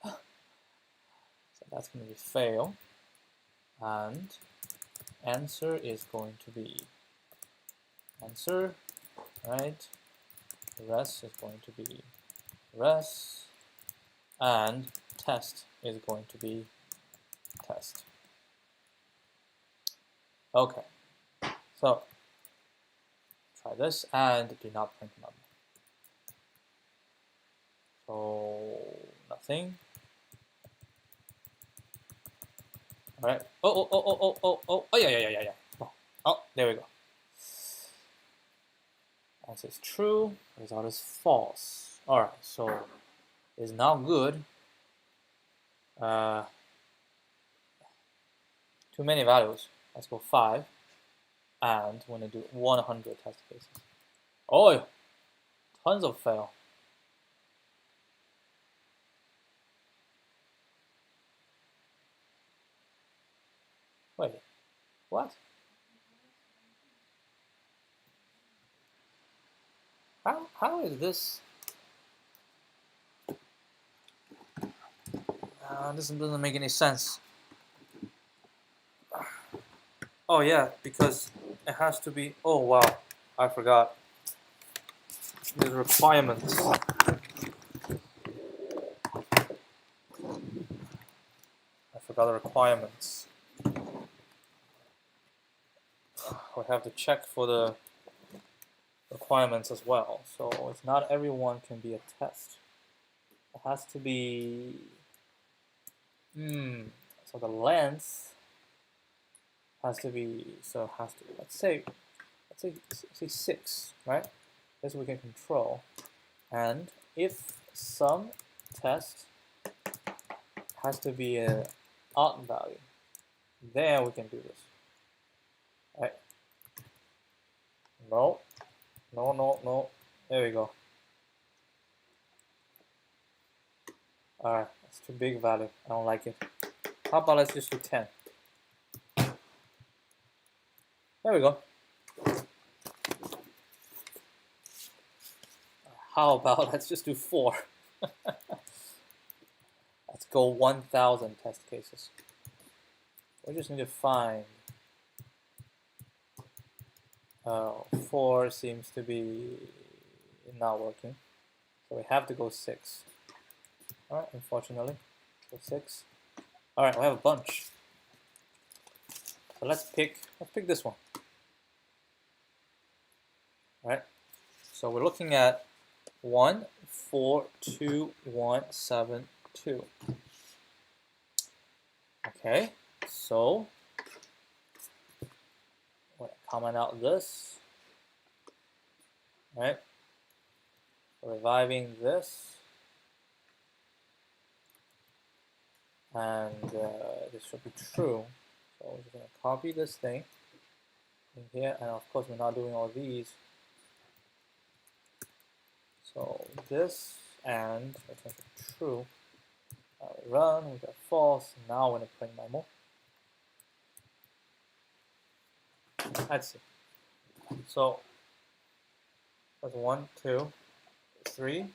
S1: so that's going to be fail, and answer is going to be answer, right? Res is going to be res, and test is going to be test. Okay, so try this and do not print number. So nothing. All right. Oh, yeah. Oh, there we go. Answer is true. Result is false. All right. So it's now good. Too many values. Let's go 5, and we're gonna do 100 test cases. Oh, tons of fail. Wait, what? How is this? This doesn't make any sense. Oh yeah, because it has to be. Oh wow, I forgot. There's requirements. I forgot the requirements. We have to check for the requirements as well. So it's not everyone can be a test. It has to be. So the length has to be. So it has to. Let's say 6, right? This we can control. And if some test has to be an odd value, then we can do this. Right? No. There we go. Alright, that's too big value. I don't like it. How about let's just do 10? There we go. How about let's just do 4? Let's go 1,000 test cases. We just need to find 4 seems to be not working. So we have to go 6. Alright, unfortunately. Go 6. Alright, we have a bunch. So let's pick this one. Alright. So we're looking at 1, 4, 2, 1, 7, 2. Okay, so we're gonna comment out this. Right? Reviving this. And this should be true. So we're just going to copy this thing in here, and of course we're not doing all these. So this and let's make it true. We run, we got false. Now we're going to print normal. Let's see. So that's 1, 2, 3,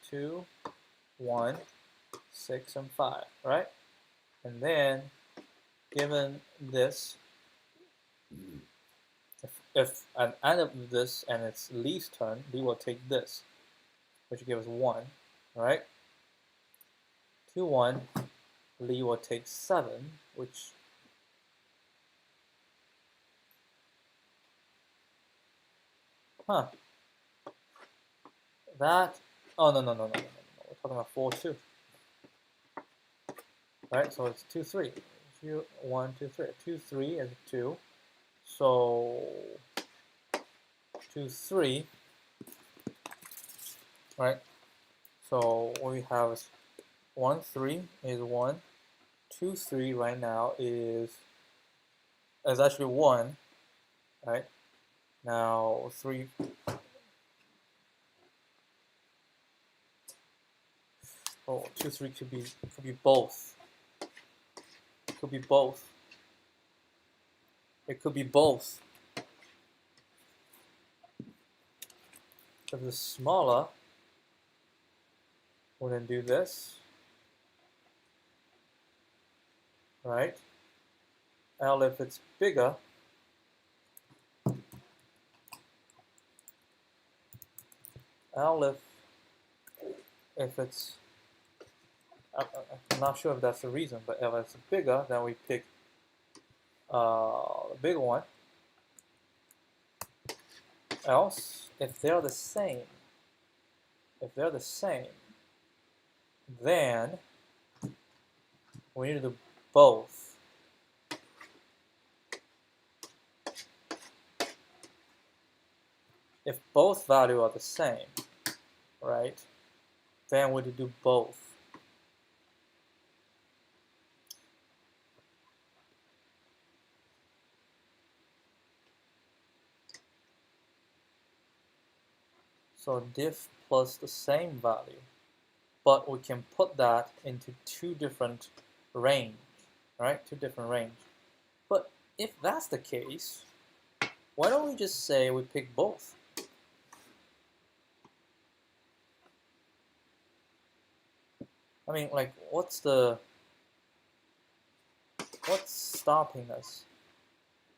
S1: 2, 1, 6, and 5, right? And then, given this, if an end of this and it's Lee's turn, Lee will take this, which gives 1, right? 2, 1, Lee will take 7, which that, oh no, we're talking about 4, 2. Right, so it's 2, 3. 2, 1, 2, 3. 2, 3 is 2. So 2, 3. Right. So what we have is 1, 3 is 1. 2, 3 right now is is actually 1, right? Now 3, oh, 2, 3 could be both. Could be both. It could be both. If it's smaller, we're gonna do this, right? L if it's bigger, L if it's, I'm not sure if that's the reason, but if it's bigger, then we pick the bigger one. Else, if they're the same, then we need to do both. If both values are the same, right, then we need to do both. So diff plus the same value, but we can put that into two different range, right? Two different range. But if that's the case, why don't we just say we pick both? I mean, like, what's stopping us?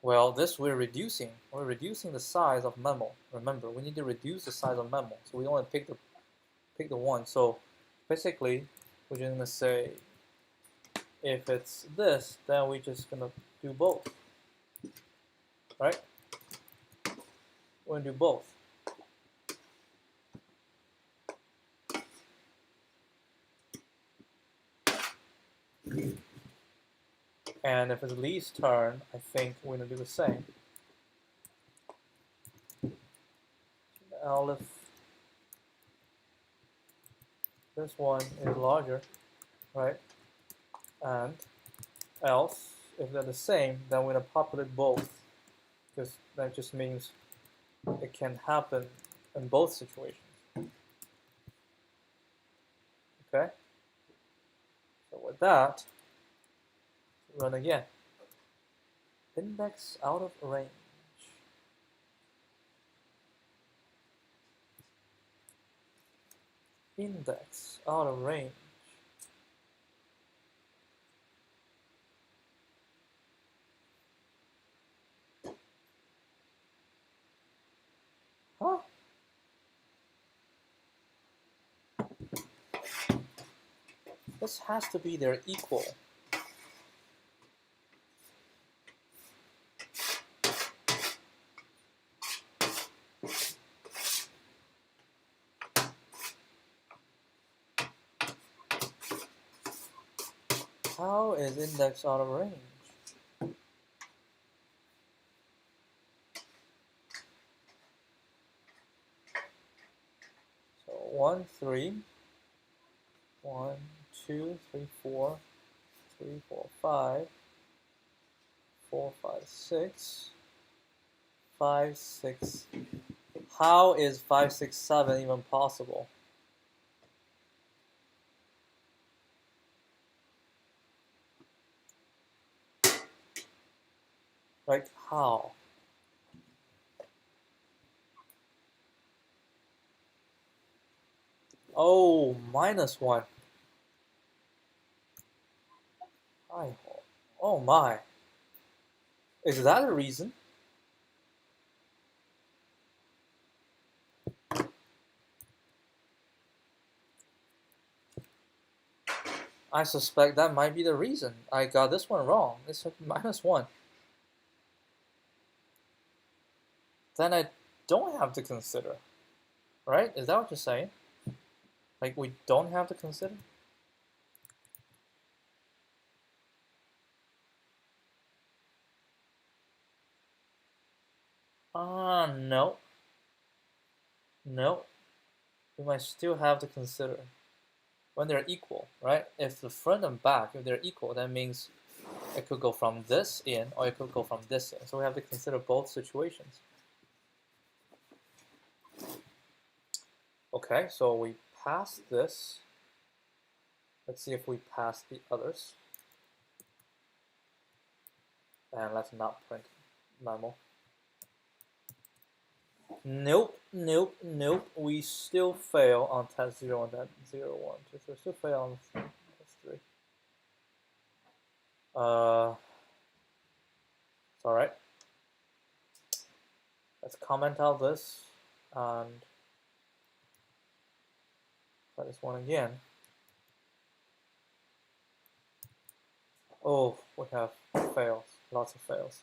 S1: Well, this we're reducing. We're reducing the size of memo. Remember, we need to reduce the size of memo. So we only pick the one. So basically, we're just gonna say if it's this, then we're just gonna do both. Right? We're gonna do both. And if it's Lee's turn, I think we're gonna do the same. Now if this one is larger, right? And else, if they're the same, then we're gonna populate both, because that just means it can happen in both situations. Okay? So with that, run again. Index out of range. Index out of range. Huh? This has to be their equal. How is index out of range? So 1, 3, 1, 2, 3, 4, 3, 4, 5, 4, 5, 6, 5, 6. How is 5, 6, 7 even possible? Like, how? Oh, -1. Oh my. Is that a reason? I suspect that might be the reason. I got this one wrong. It's -1. Then I don't have to consider. Right? Is that what you're saying? Like, we don't have to consider? No. No. We might still have to consider when they're equal, right? If the front and back, if they're equal, that means It could go from this in, or it could go from this in. So we have to consider both situations. Okay, so we pass this. Let's see if we pass the others. And let's not print memo. Nope, nope, nope. We still fail on test 0 and test 0, 1, 2, 3. Still fail on test 3. It's alright. Let's comment out this and try this one again. Oh, we have fails. Lots of fails.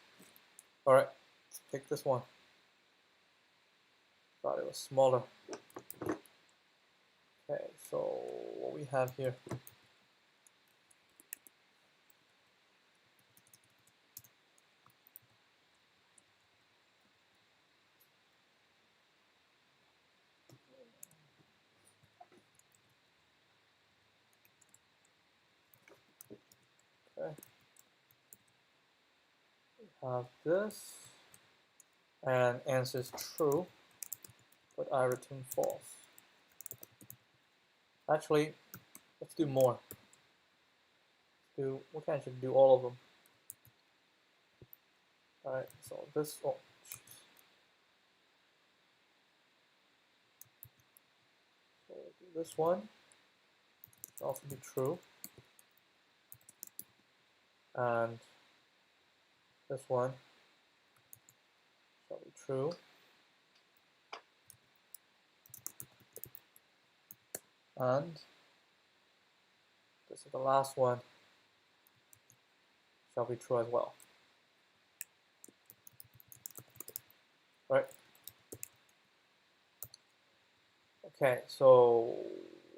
S1: Alright, let's pick this one. Thought it was smaller. Okay, so what we have here. Okay. We have this, and answer is true, but I return false. Actually, let's do more. We can actually do all of them. Alright, so this, oh, geez. So we'll do this one, should also be true, and this one shall be true, and this is the last one, shall be true as well. Right. Okay, so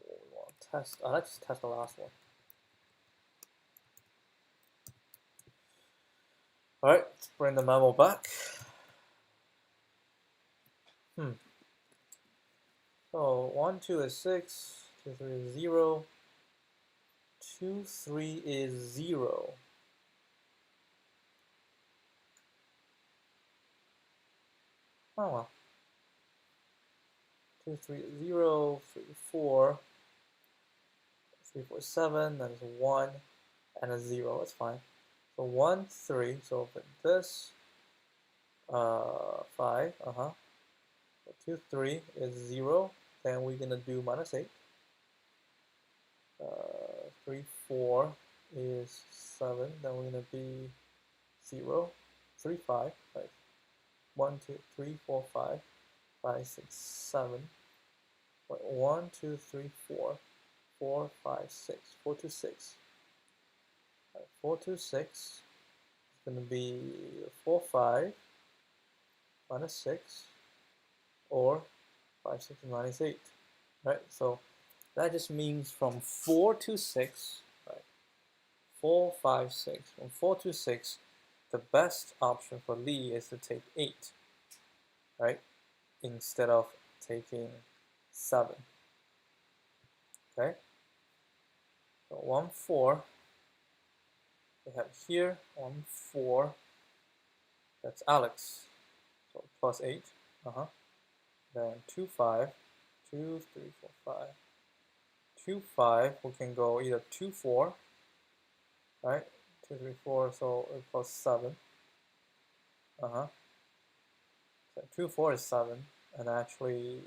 S1: we want to test. Let's just test the last one. All right, let's bring the memo back. So 1, 2 is 6, 2, 3 is 0, 2, 3 is 0. Oh well. 2, 3 is 0, 3, 4, 3, 4, 7, that is 1, and a 0, that's fine. So 1, 3, so for this, 5, So 2, 3 is 0, then we're going to do minus 8. 3, 4 is 7, then we're going to be 0. 3, 5, right? 1, 2, 3, 4, 5, 5, 6, 7. Wait, 1, 2, 3, 4, 4, 5, 6, 4 to 6. Right, 4 to 6 is going to be 4, 5, minus 6, or 5, 6, minus 8. Right, so that just means from 4 to 6, right? 4, 5, 6. From 4 to 6, the best option for Lee is to take 8, right? Instead of taking 7. Okay? So 1, 4. We have here 1, 4. That's Alex. So plus 8. Then 2, 5. 2, 3, 4, 5. 2, 5. We can go either 2, 4. Right? 2, 3, 4. So plus 7. So 2, 4 is 7. And actually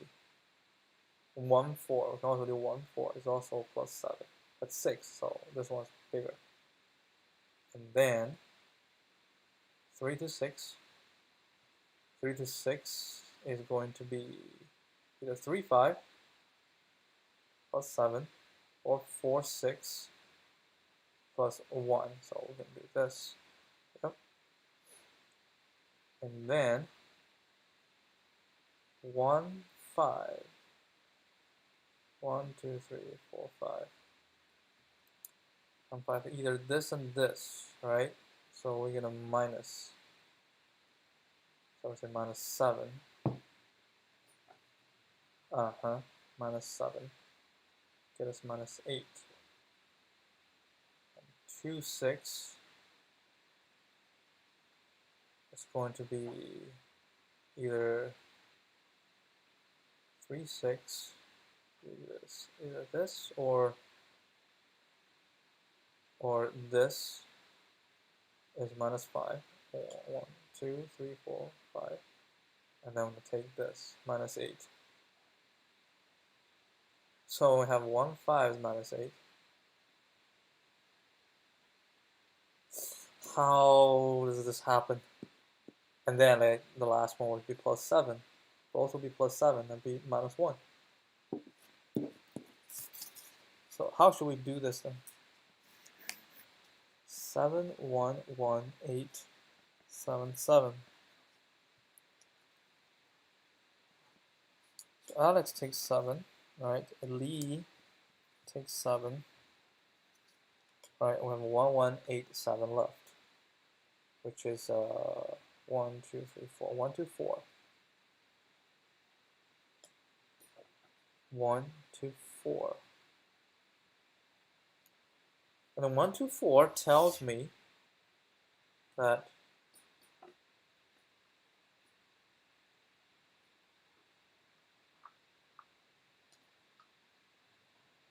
S1: 1, 4. We can also do 1, 4 is also plus 7. That's 6. So this one's bigger. And then 3 to 6. 3 to 6 is going to be either 3, 5 plus 7 or 4, 6 plus 1. So we can do this. Yep. And then 1, 5. 1, 2, 3, 4, 5. And 5, either this and this, right? So we're gonna minus. So we say minus 7. Minus 7. Get us minus 8. And 2, 6 it's going to be either 3, 6, either this or this is minus 5, or 1, 2, 3, 4, 5, and then I'm going to take this, minus 8. So we have 1, 5 is minus 8. How does this happen? And then the last one would be plus 7. Both will be plus 7 and be minus 1. So how should we do this then? 7, 1, 1, 8, 7, 7. So Alex takes 7, right? Lee takes 7. Right, we have 1, 1, 8, 7 left, which is 1, 2, 3, 4. 1, 2, 4. 1, 2, 4. And then 1, 2, 4 tells me that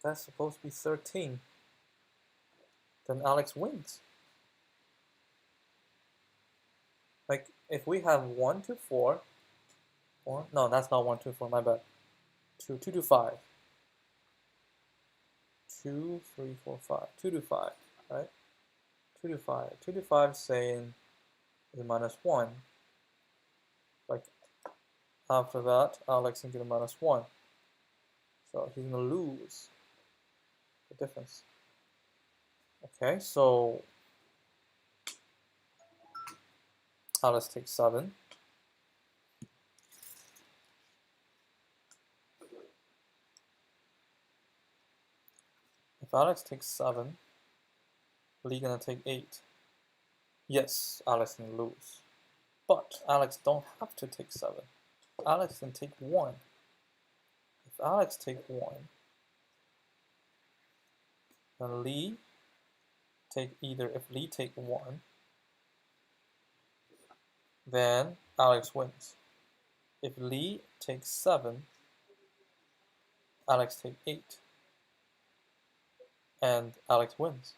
S1: that's supposed to be 13. Then Alex wins. Like, if we have 1 to 4, no, that's not 1 to 4, my bad. 2 to 5. 2, 3, 4, 5. 2 to 5, right? 2 to 5. 2 to 5 saying is minus 1. Like, after that, Alex can get a minus 1. So he's going to lose the difference. Okay, so Alex takes 7. If Alex takes 7, Lee gonna take 8. Yes, Alex can lose. But Alex don't have to take 7. Alex can take 1. If Alex take 1, then Lee take either. If Lee take 1, then Alex wins. If Lee takes 7, Alex take 8. And Alex wins.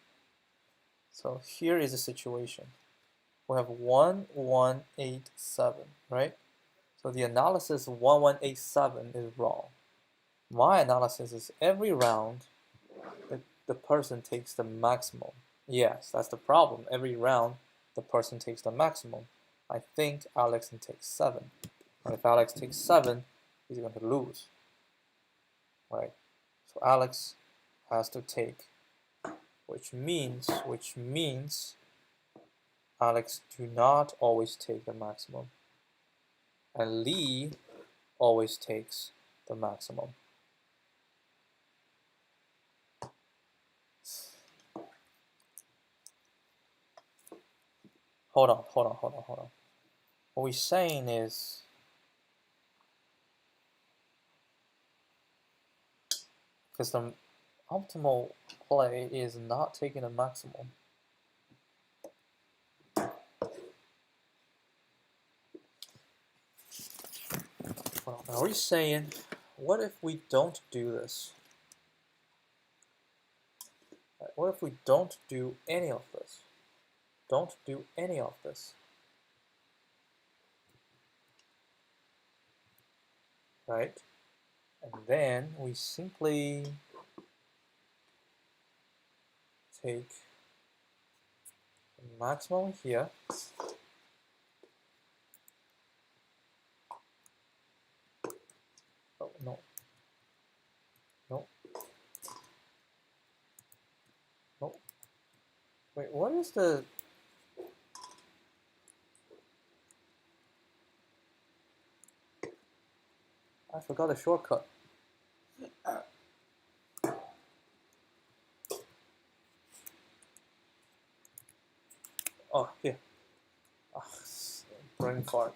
S1: So here is the situation. We have 1, 1, 8, 7, right? So the analysis of 1, 1, 8, 7 is wrong. My analysis is every round, the person takes the maximum. Yes, that's the problem. Every round, the person takes the maximum. I think Alex can take 7. And if Alex takes 7, he's going to lose. Right? So Alex has to take, which means Alex do not always take the maximum. And Lee always takes the maximum. Hold on. What we're saying is because the optimal play is not taking the maximum. Are we saying, what if we don't do this? What if we don't do any of this? Don't do any of this. Right? And then we simply take the maximum here. Oh, no. Wait, what is the... I forgot the shortcut. Oh, here. Brain fart.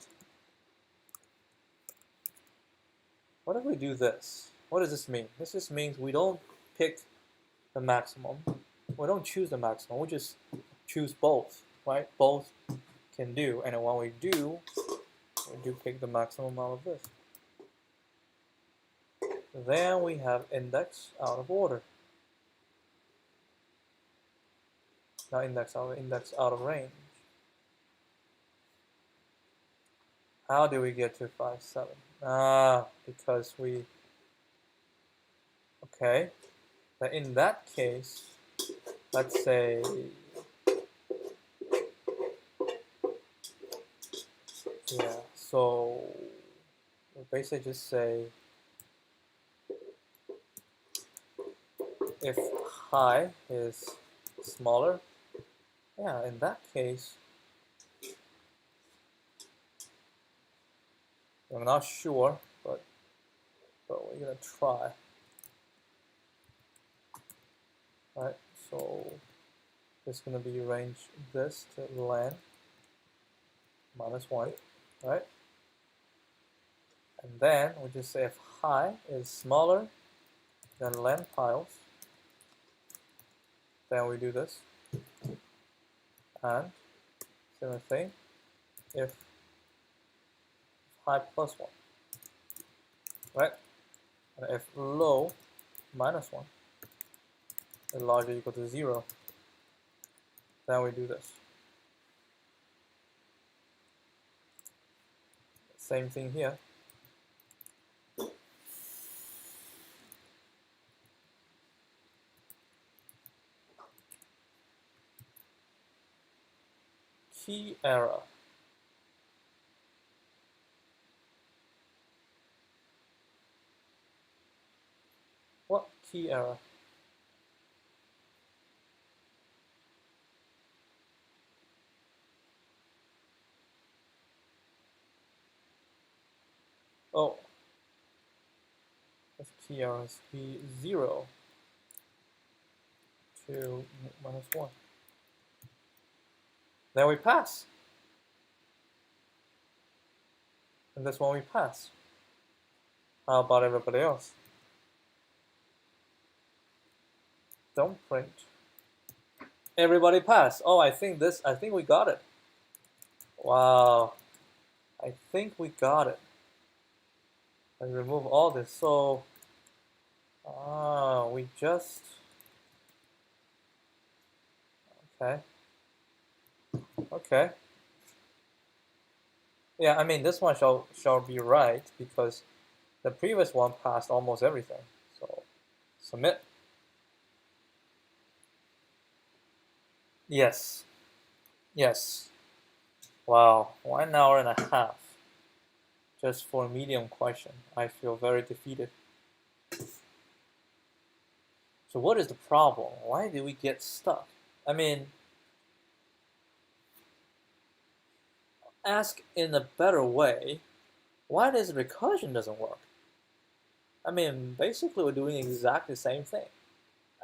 S1: What if we do this? What does this mean? This just means we don't pick the maximum. We don't choose the maximum. We just choose both, right? Both can do. And when we do pick the maximum out of this. Then we have index out of order. Not index out of range. How do we get to 5, 7? Because we, okay. But in that case, let's say, yeah, so we basically just say if high is smaller, yeah, in that case, I'm not sure, but we're gonna try. Right, so it's gonna be range this to len -1, right? And then we just say if high is smaller than len tiles, then we do this. And same thing, if high plus 1, right? And if low -1 is larger or equal to 0, then we do this. Same thing here. Key error. What key error? Oh, if key error is P0 to -1. Then we pass. And this one we pass. How about everybody else? Don't print. Everybody pass. Oh, I think we got it. Wow. I think we got it. I remove all this. So, we just, okay. Okay. Yeah, I mean, this one shall be right because the previous one passed almost everything. So, submit. Yes. Yes. Wow, 1 hour and a half just for a medium question. I feel very defeated. So what is the problem? Why did we get stuck? I mean, ask in a better way, why does recursion doesn't work? I mean, basically we're doing exactly the same thing.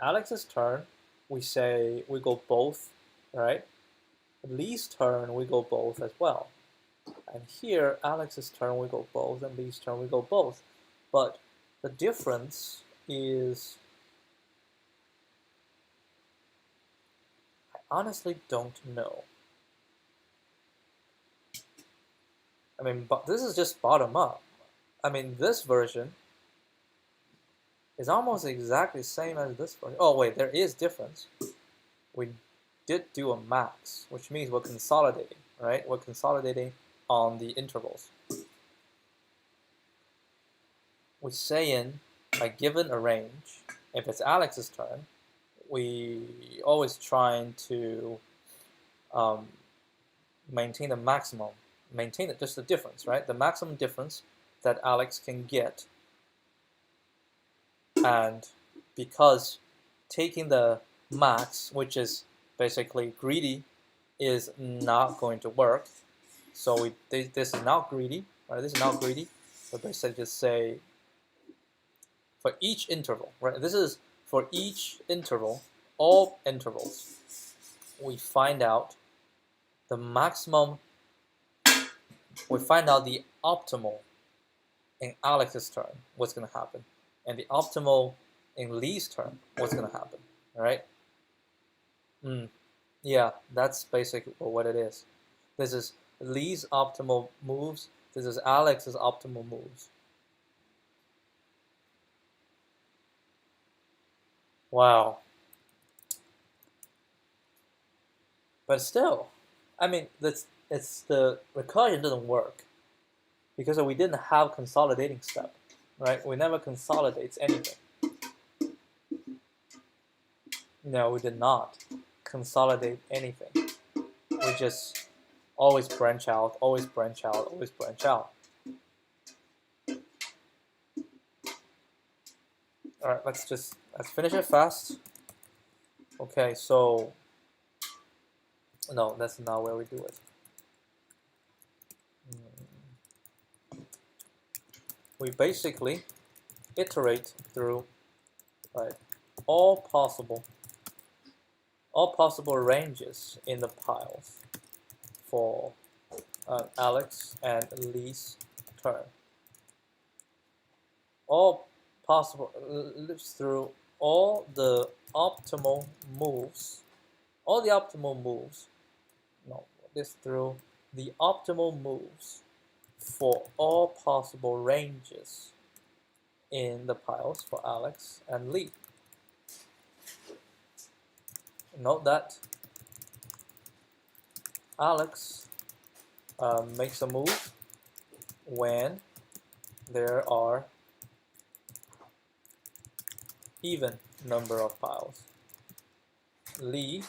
S1: Alex's turn, we say we go both, right? Lee's turn, we go both as well. And here, Alex's turn, we go both, and Lee's turn, we go both. But the difference is, I honestly don't know. I mean, but this is just bottom up. I mean, this version is almost exactly the same as this version. Oh wait, there is difference. We did do a max, which means we're consolidating, right? We're consolidating on the intervals. We say in, like given a range, if it's Alex's turn, we always trying to maintain the maximum, maintain it, just the difference, right? The maximum difference that Alex can get. And because taking the max, which is basically greedy, is not going to work. So this is not greedy, right? This is not greedy. So basically just say for each interval, right? This is for each interval, all intervals, we find out the maximum, we find out the optimal in Alex's turn, what's going to happen, and the optimal in Lee's turn, what's going to happen, all right? Yeah, that's basically what it is. This is Lee's optimal moves. This is Alex's optimal moves. Wow. But still, I mean, it's the recursion doesn't work because we didn't have consolidating step, right? We never consolidates anything. No, we did not consolidate anything. We just always branch out, always branch out, always branch out. All right, let's finish it fast. Okay, so no, that's not where we do it. We basically iterate through, right, all possible ranges in the piles for Alex and Lee's turn. All possible lives through all the optimal moves. All the optimal moves. No, this through the optimal moves for all possible ranges in the piles for Alex and Lee. Note that Alex makes a move when there are even number of piles. Lee,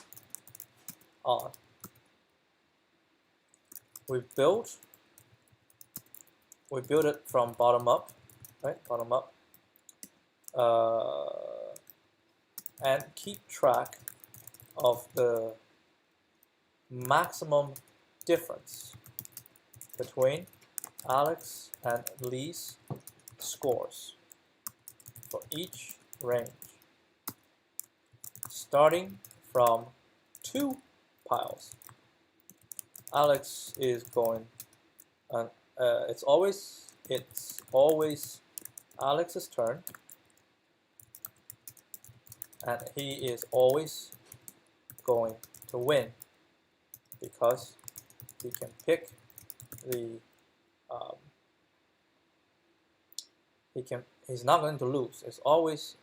S1: odd. We build it from bottom up, right? Bottom up, and keep track of the maximum difference between Alex and Lee's scores for each range, starting from 2 piles. Alex is going, it's always Alex's turn, and he is always going to win because he can pick the he's not going to lose. It's always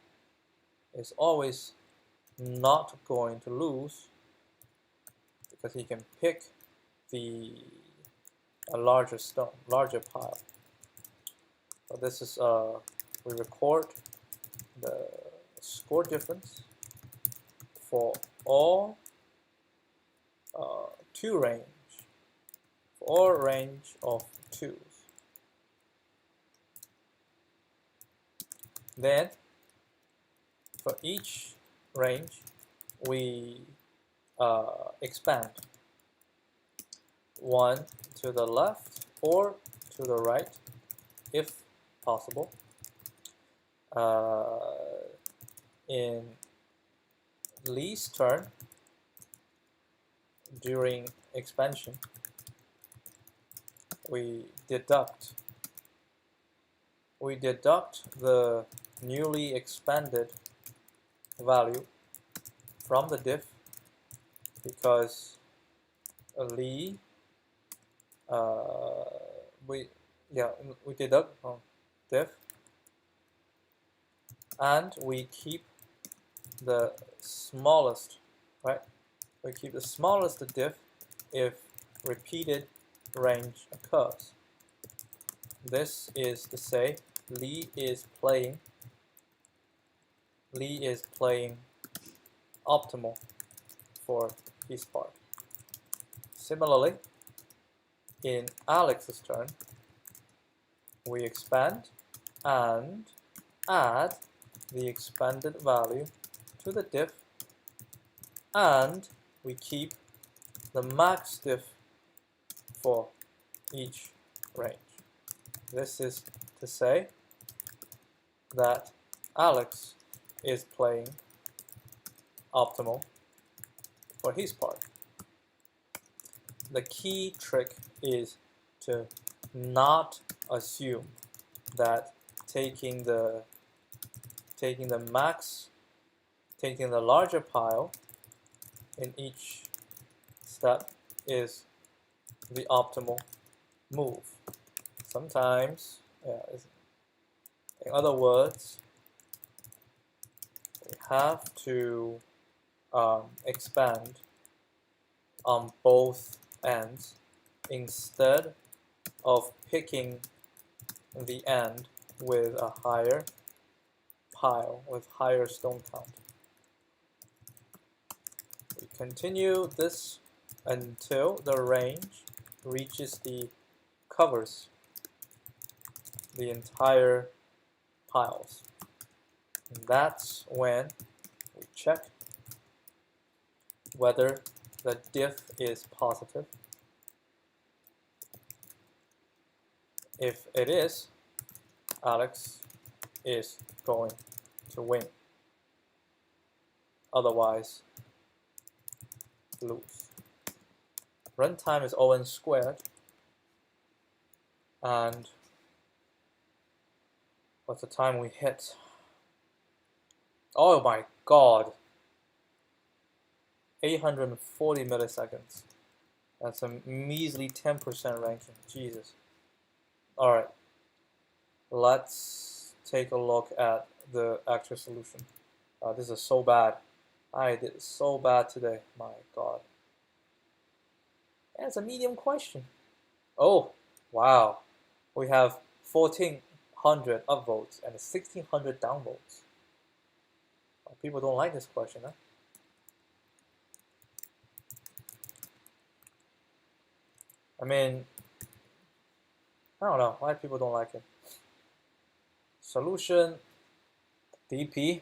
S1: not going to lose because he can pick a larger stone, larger pile. So this is we record the score difference for all 2 range, for all range of 2s. Then for each range we expand 1 to the left or to the right if possible. In Lee's turn, during expansion, we deduct the newly expanded value from the diff because Lee we deduct from diff and we keep the smallest, right? We keep the smallest diff if repeated range occurs. This is to say Lee is playing optimal for his part. Similarly, in Alex's turn, we expand and add the expanded value to the diff, and we keep the max diff for each range. This is to say that Alex is playing optimal for his part. The key trick is to not assume that taking the larger pile in each step is the optimal move. Sometimes, in other words, we have to expand on both ends instead of picking the end with a higher pile, with higher stone count. We continue this until the range reaches covers the entire piles. And that's when we check whether the diff is positive. If it is, Alex is going to win. Otherwise, lose. Runtime is O(n) squared. And what's the time we hit? Oh my god. 840 milliseconds. That's a measly 10% ranking. Jesus. Alright. Let's take a look at the actual solution. This is so bad. I did so bad today. My god. And it's a medium question. Oh, wow. We have 1,400 upvotes and 1,600 downvotes. People don't like this question, huh? I mean, I don't know why people don't like it. Solution DP.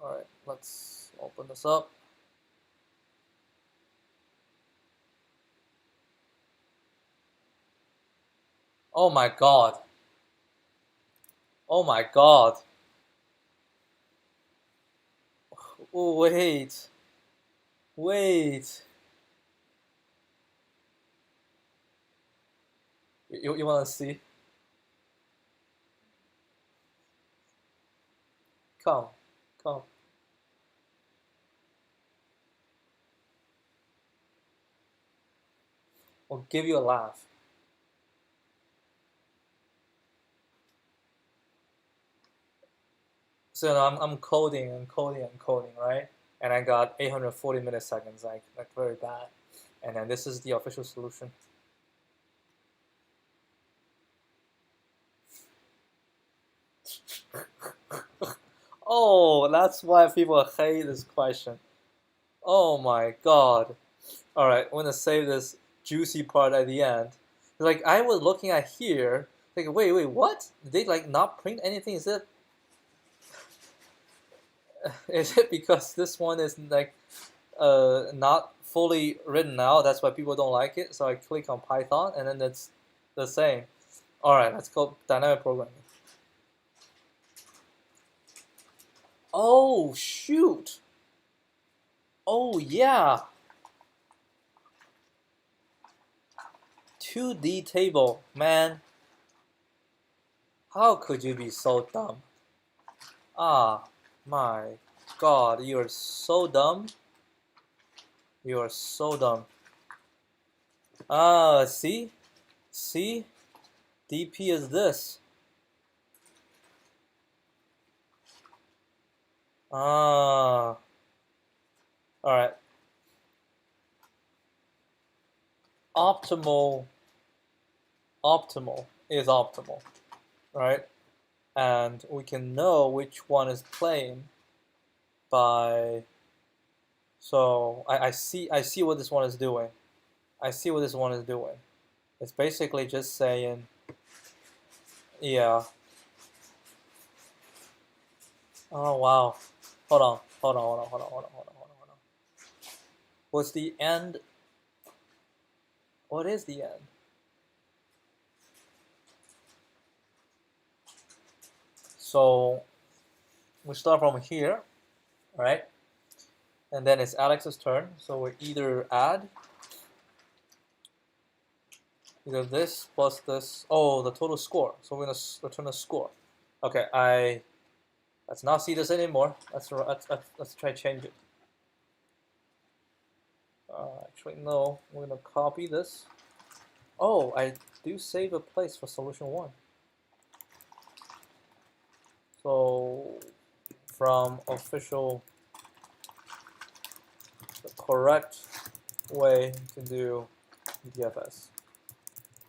S1: Alright, let's open this up. Oh my god. Oh my god. Oh, wait. Wait. You want to see? Come. Come. I'll give you a laugh. So I'm coding, right? And I got 840 milliseconds, like very bad. And then this is the official solution. Oh, that's why people hate this question. Oh my god. Alright, I'm gonna save this juicy part at the end. Like, I was looking at here, like, wait, what? Did they like not print anything? Is it because this one is like not fully written out? That's why people don't like it. So I click on Python and then it's the same. Alright, let's go dynamic programming. Oh shoot. Oh yeah. 2D table, man. How could you be so dumb? Ah, my god, you are so dumb. You are so dumb. Ah, see? See? DP is this. Ah. Alright. Optimal is optimal, right? And we can know which one is playing by. So I see what this one is doing. I see what this one is doing. It's basically just saying, yeah. Oh wow. Hold on. What's the end? What is the end? So we start from here, right? And then it's Alex's turn. So we either add either this plus this. Oh, the total score. So we're gonna return a score. Okay, let's not see this anymore. Let's try change it. Actually, no. We're gonna copy this. Oh, I do save a place for solution 1. So from official, the correct way to do DFS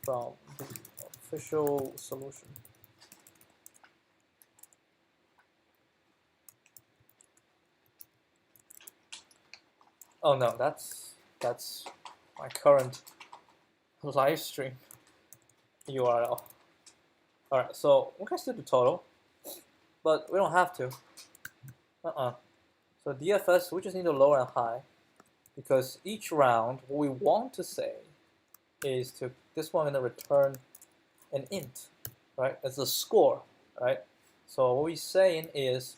S1: from the official solution. Oh no, that's my current live stream URL. All right, so we can still do total, but we don't have to. So DFS, we just need to lower and high, because each round, what we want to say is to this one gonna return an int, right? It's a score, right? So what we're saying is,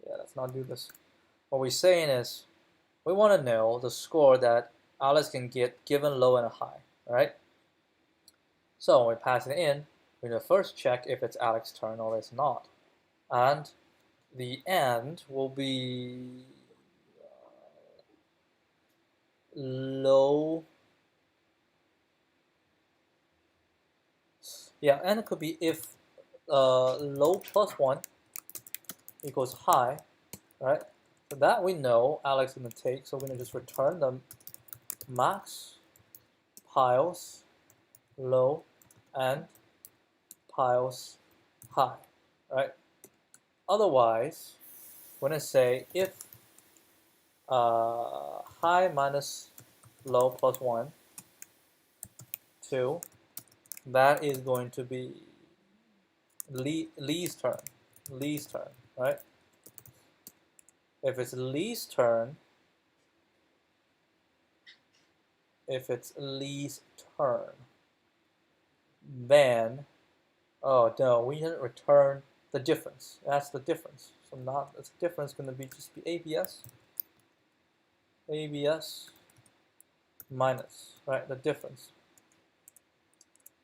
S1: yeah, let's not do this. What we're saying is, we want to know the score that Alex can get given low and high, right? So when we pass it in, we're gonna first check if it's Alex's turn or it's not, and the end will be low. Yeah, and it could be if low +1 equals high, right? So that we know Alex is going to take, so we're going to just return the max piles low and piles high, right? Otherwise, we're going to say if high minus low +1, 2, that is going to be Lee's turn, right? If it's Lee's turn, then, oh no, we didn't return the difference. That's the difference. So not, the difference going to be just be ABS minus, right, the difference.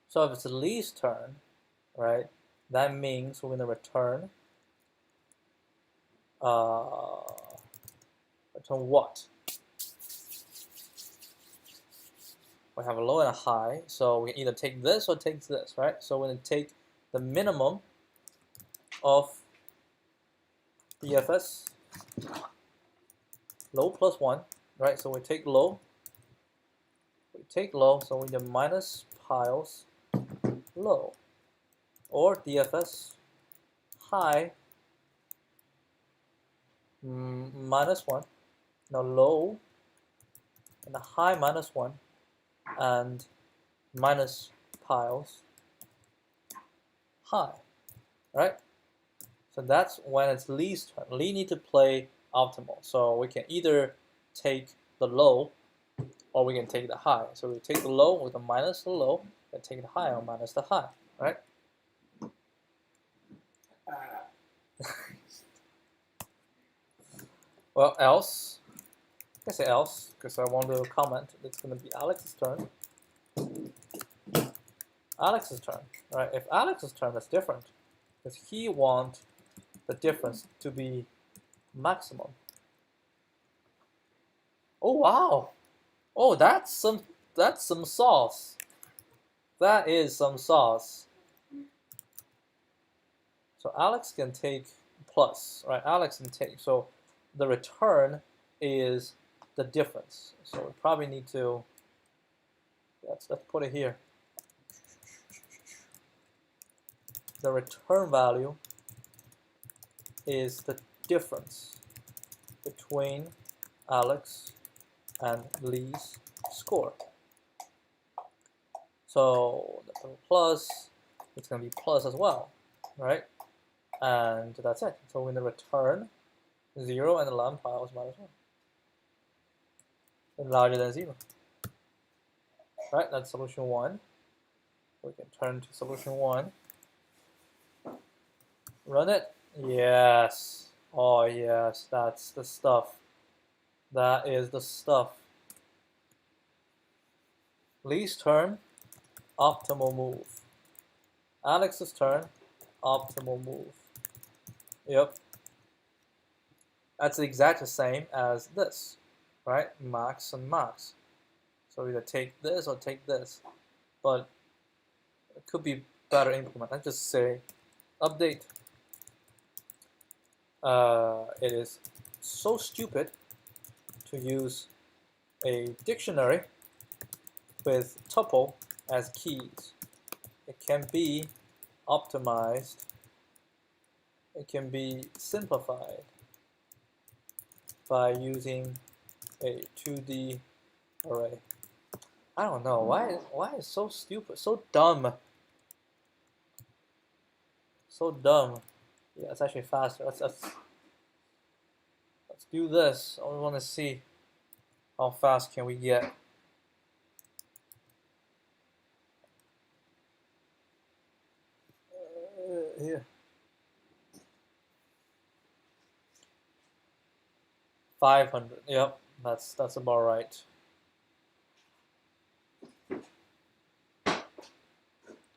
S1: So if it's Lee's turn, right, that means we're going to return what? We have a low and a high, so we can either take this or take this, right? So we're going to take the minimum of DFS, low +1, right? So we take low, so we get minus piles low, or DFS high -1, now low and a high -1, and minus piles high, right? So that's when it's Lee's turn. Lee need to play optimal. So we can either take the low or we can take the high. So we take the low with a minus the low and take the high or minus the high, right? Well, else, I say else because I want to comment. It's going to be Alex's turn. Alex's turn, right? If Alex's turn, that's different because he wants the difference to be maximum. Oh wow! Oh, that's some sauce. That is some sauce. So Alex can take plus, right? Alex can take. So the return is the difference. So we probably need to. Let's put it here. The return value is the difference between Alex and Lee's score. So the plus, it's going to be plus as well, right? And that's it. So we're going to return 0 and the lamb piles -1. And larger than 0. Right, that's solution 1. We can turn to solution 1. Run it. Yes. Oh yes, that's the stuff. That is the stuff. Lee's turn, optimal move. Alex's turn, optimal move. Yep. That's exactly the same as this. right? Max and max. So either take this or take this, but it could be better implemented. I just say update. It is so stupid to use a dictionary with tuple as keys. It can be optimized. It can be simplified by using a 2D array. I don't know why is so stupid, so dumb, so dumb. Yeah, it's actually faster. Let's do this. I want to see how fast can we get. Here, 500. Yep, that's about right.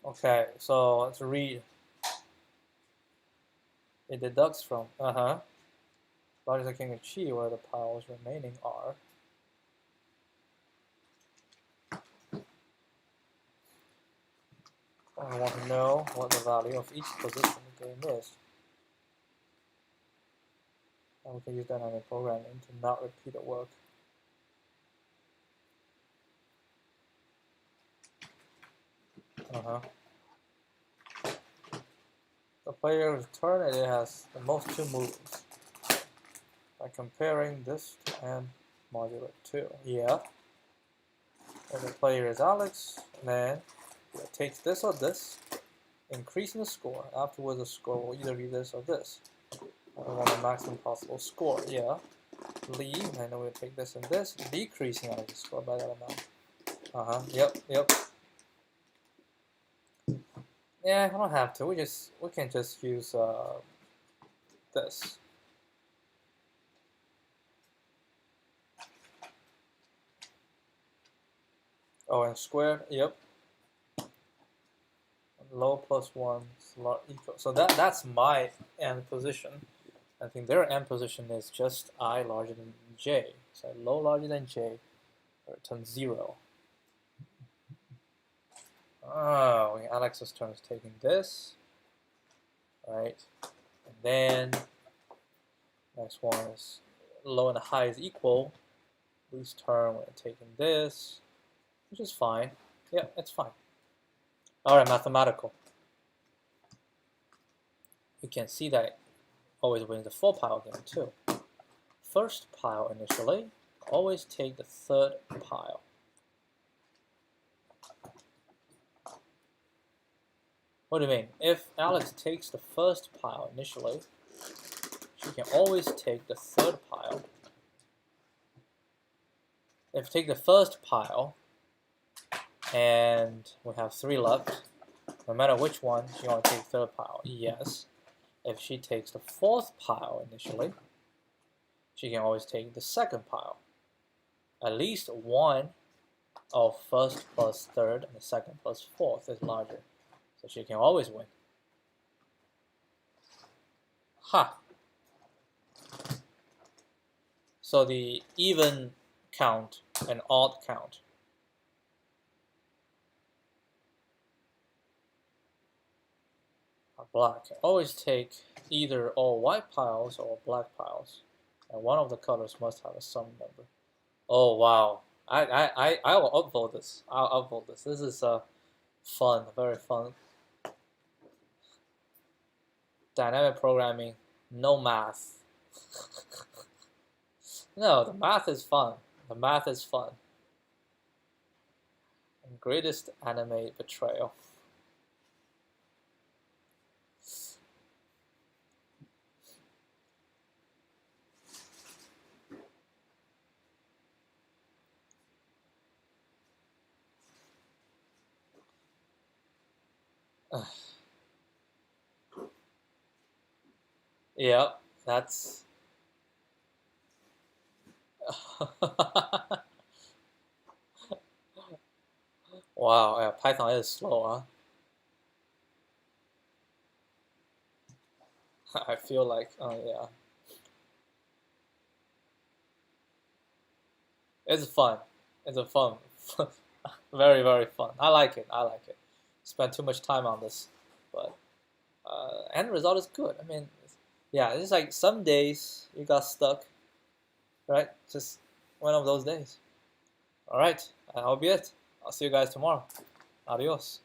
S1: Okay, so let's read. It deducts from largest I can achieve where the piles remaining are. I want to know what the value of each position in the game is. And we can use dynamic programming to not repeat the work. The player's turn, it has the most 2 moves. By comparing this and modulo 2. Yeah. If the player is Alex, then it takes this or this, increasing the score. Afterwards, the score will either be this or this. I want the maximum possible score. Yeah. Lee, and then we'll take this and this, decreasing Alex's score by that amount. Yep. Yeah, I don't have to. We can just use this. Oh, and squared. Yep. Low plus 1 equal. So that's my end position. I think their end position is just I larger than j. So low larger than j returns 0. Oh, Alex's turn is taking this. Right. And then next one is low and high is equal. Lee's turn, we're taking this, which is fine. Yeah, it's fine. All right, mathematical. You can see that it always wins the 4-pile game too. First pile initially, always take the third pile. What do you mean? If Alex takes the first pile initially, she can always take the third pile. If you take the first pile, and we have 3 left, no matter which one, she want to take the third pile. Yes. If she takes the 4th pile initially, she can always take the 2nd pile. At least one of 1st plus 3rd and the 2nd plus 4th is larger. So she can always win. Ha! So the even count and odd count. Black. Always take either all white piles or black piles. And one of the colors must have a sum number. Oh wow. I will upvote this. I'll upvote this. This is fun, very fun. Dynamic programming, no math. No, the math is fun. The math is fun. And greatest anime betrayal. Yep, that's wow, yeah, Python is slow, huh? I feel like, oh yeah. It's fun. It's a fun, very very fun. I like it. I like it. Spent too much time on this, but end result is good. I mean, yeah, it's like some days you got stuck, right? Just one of those days. All right, that'll be it. I'll see you guys tomorrow. Adios.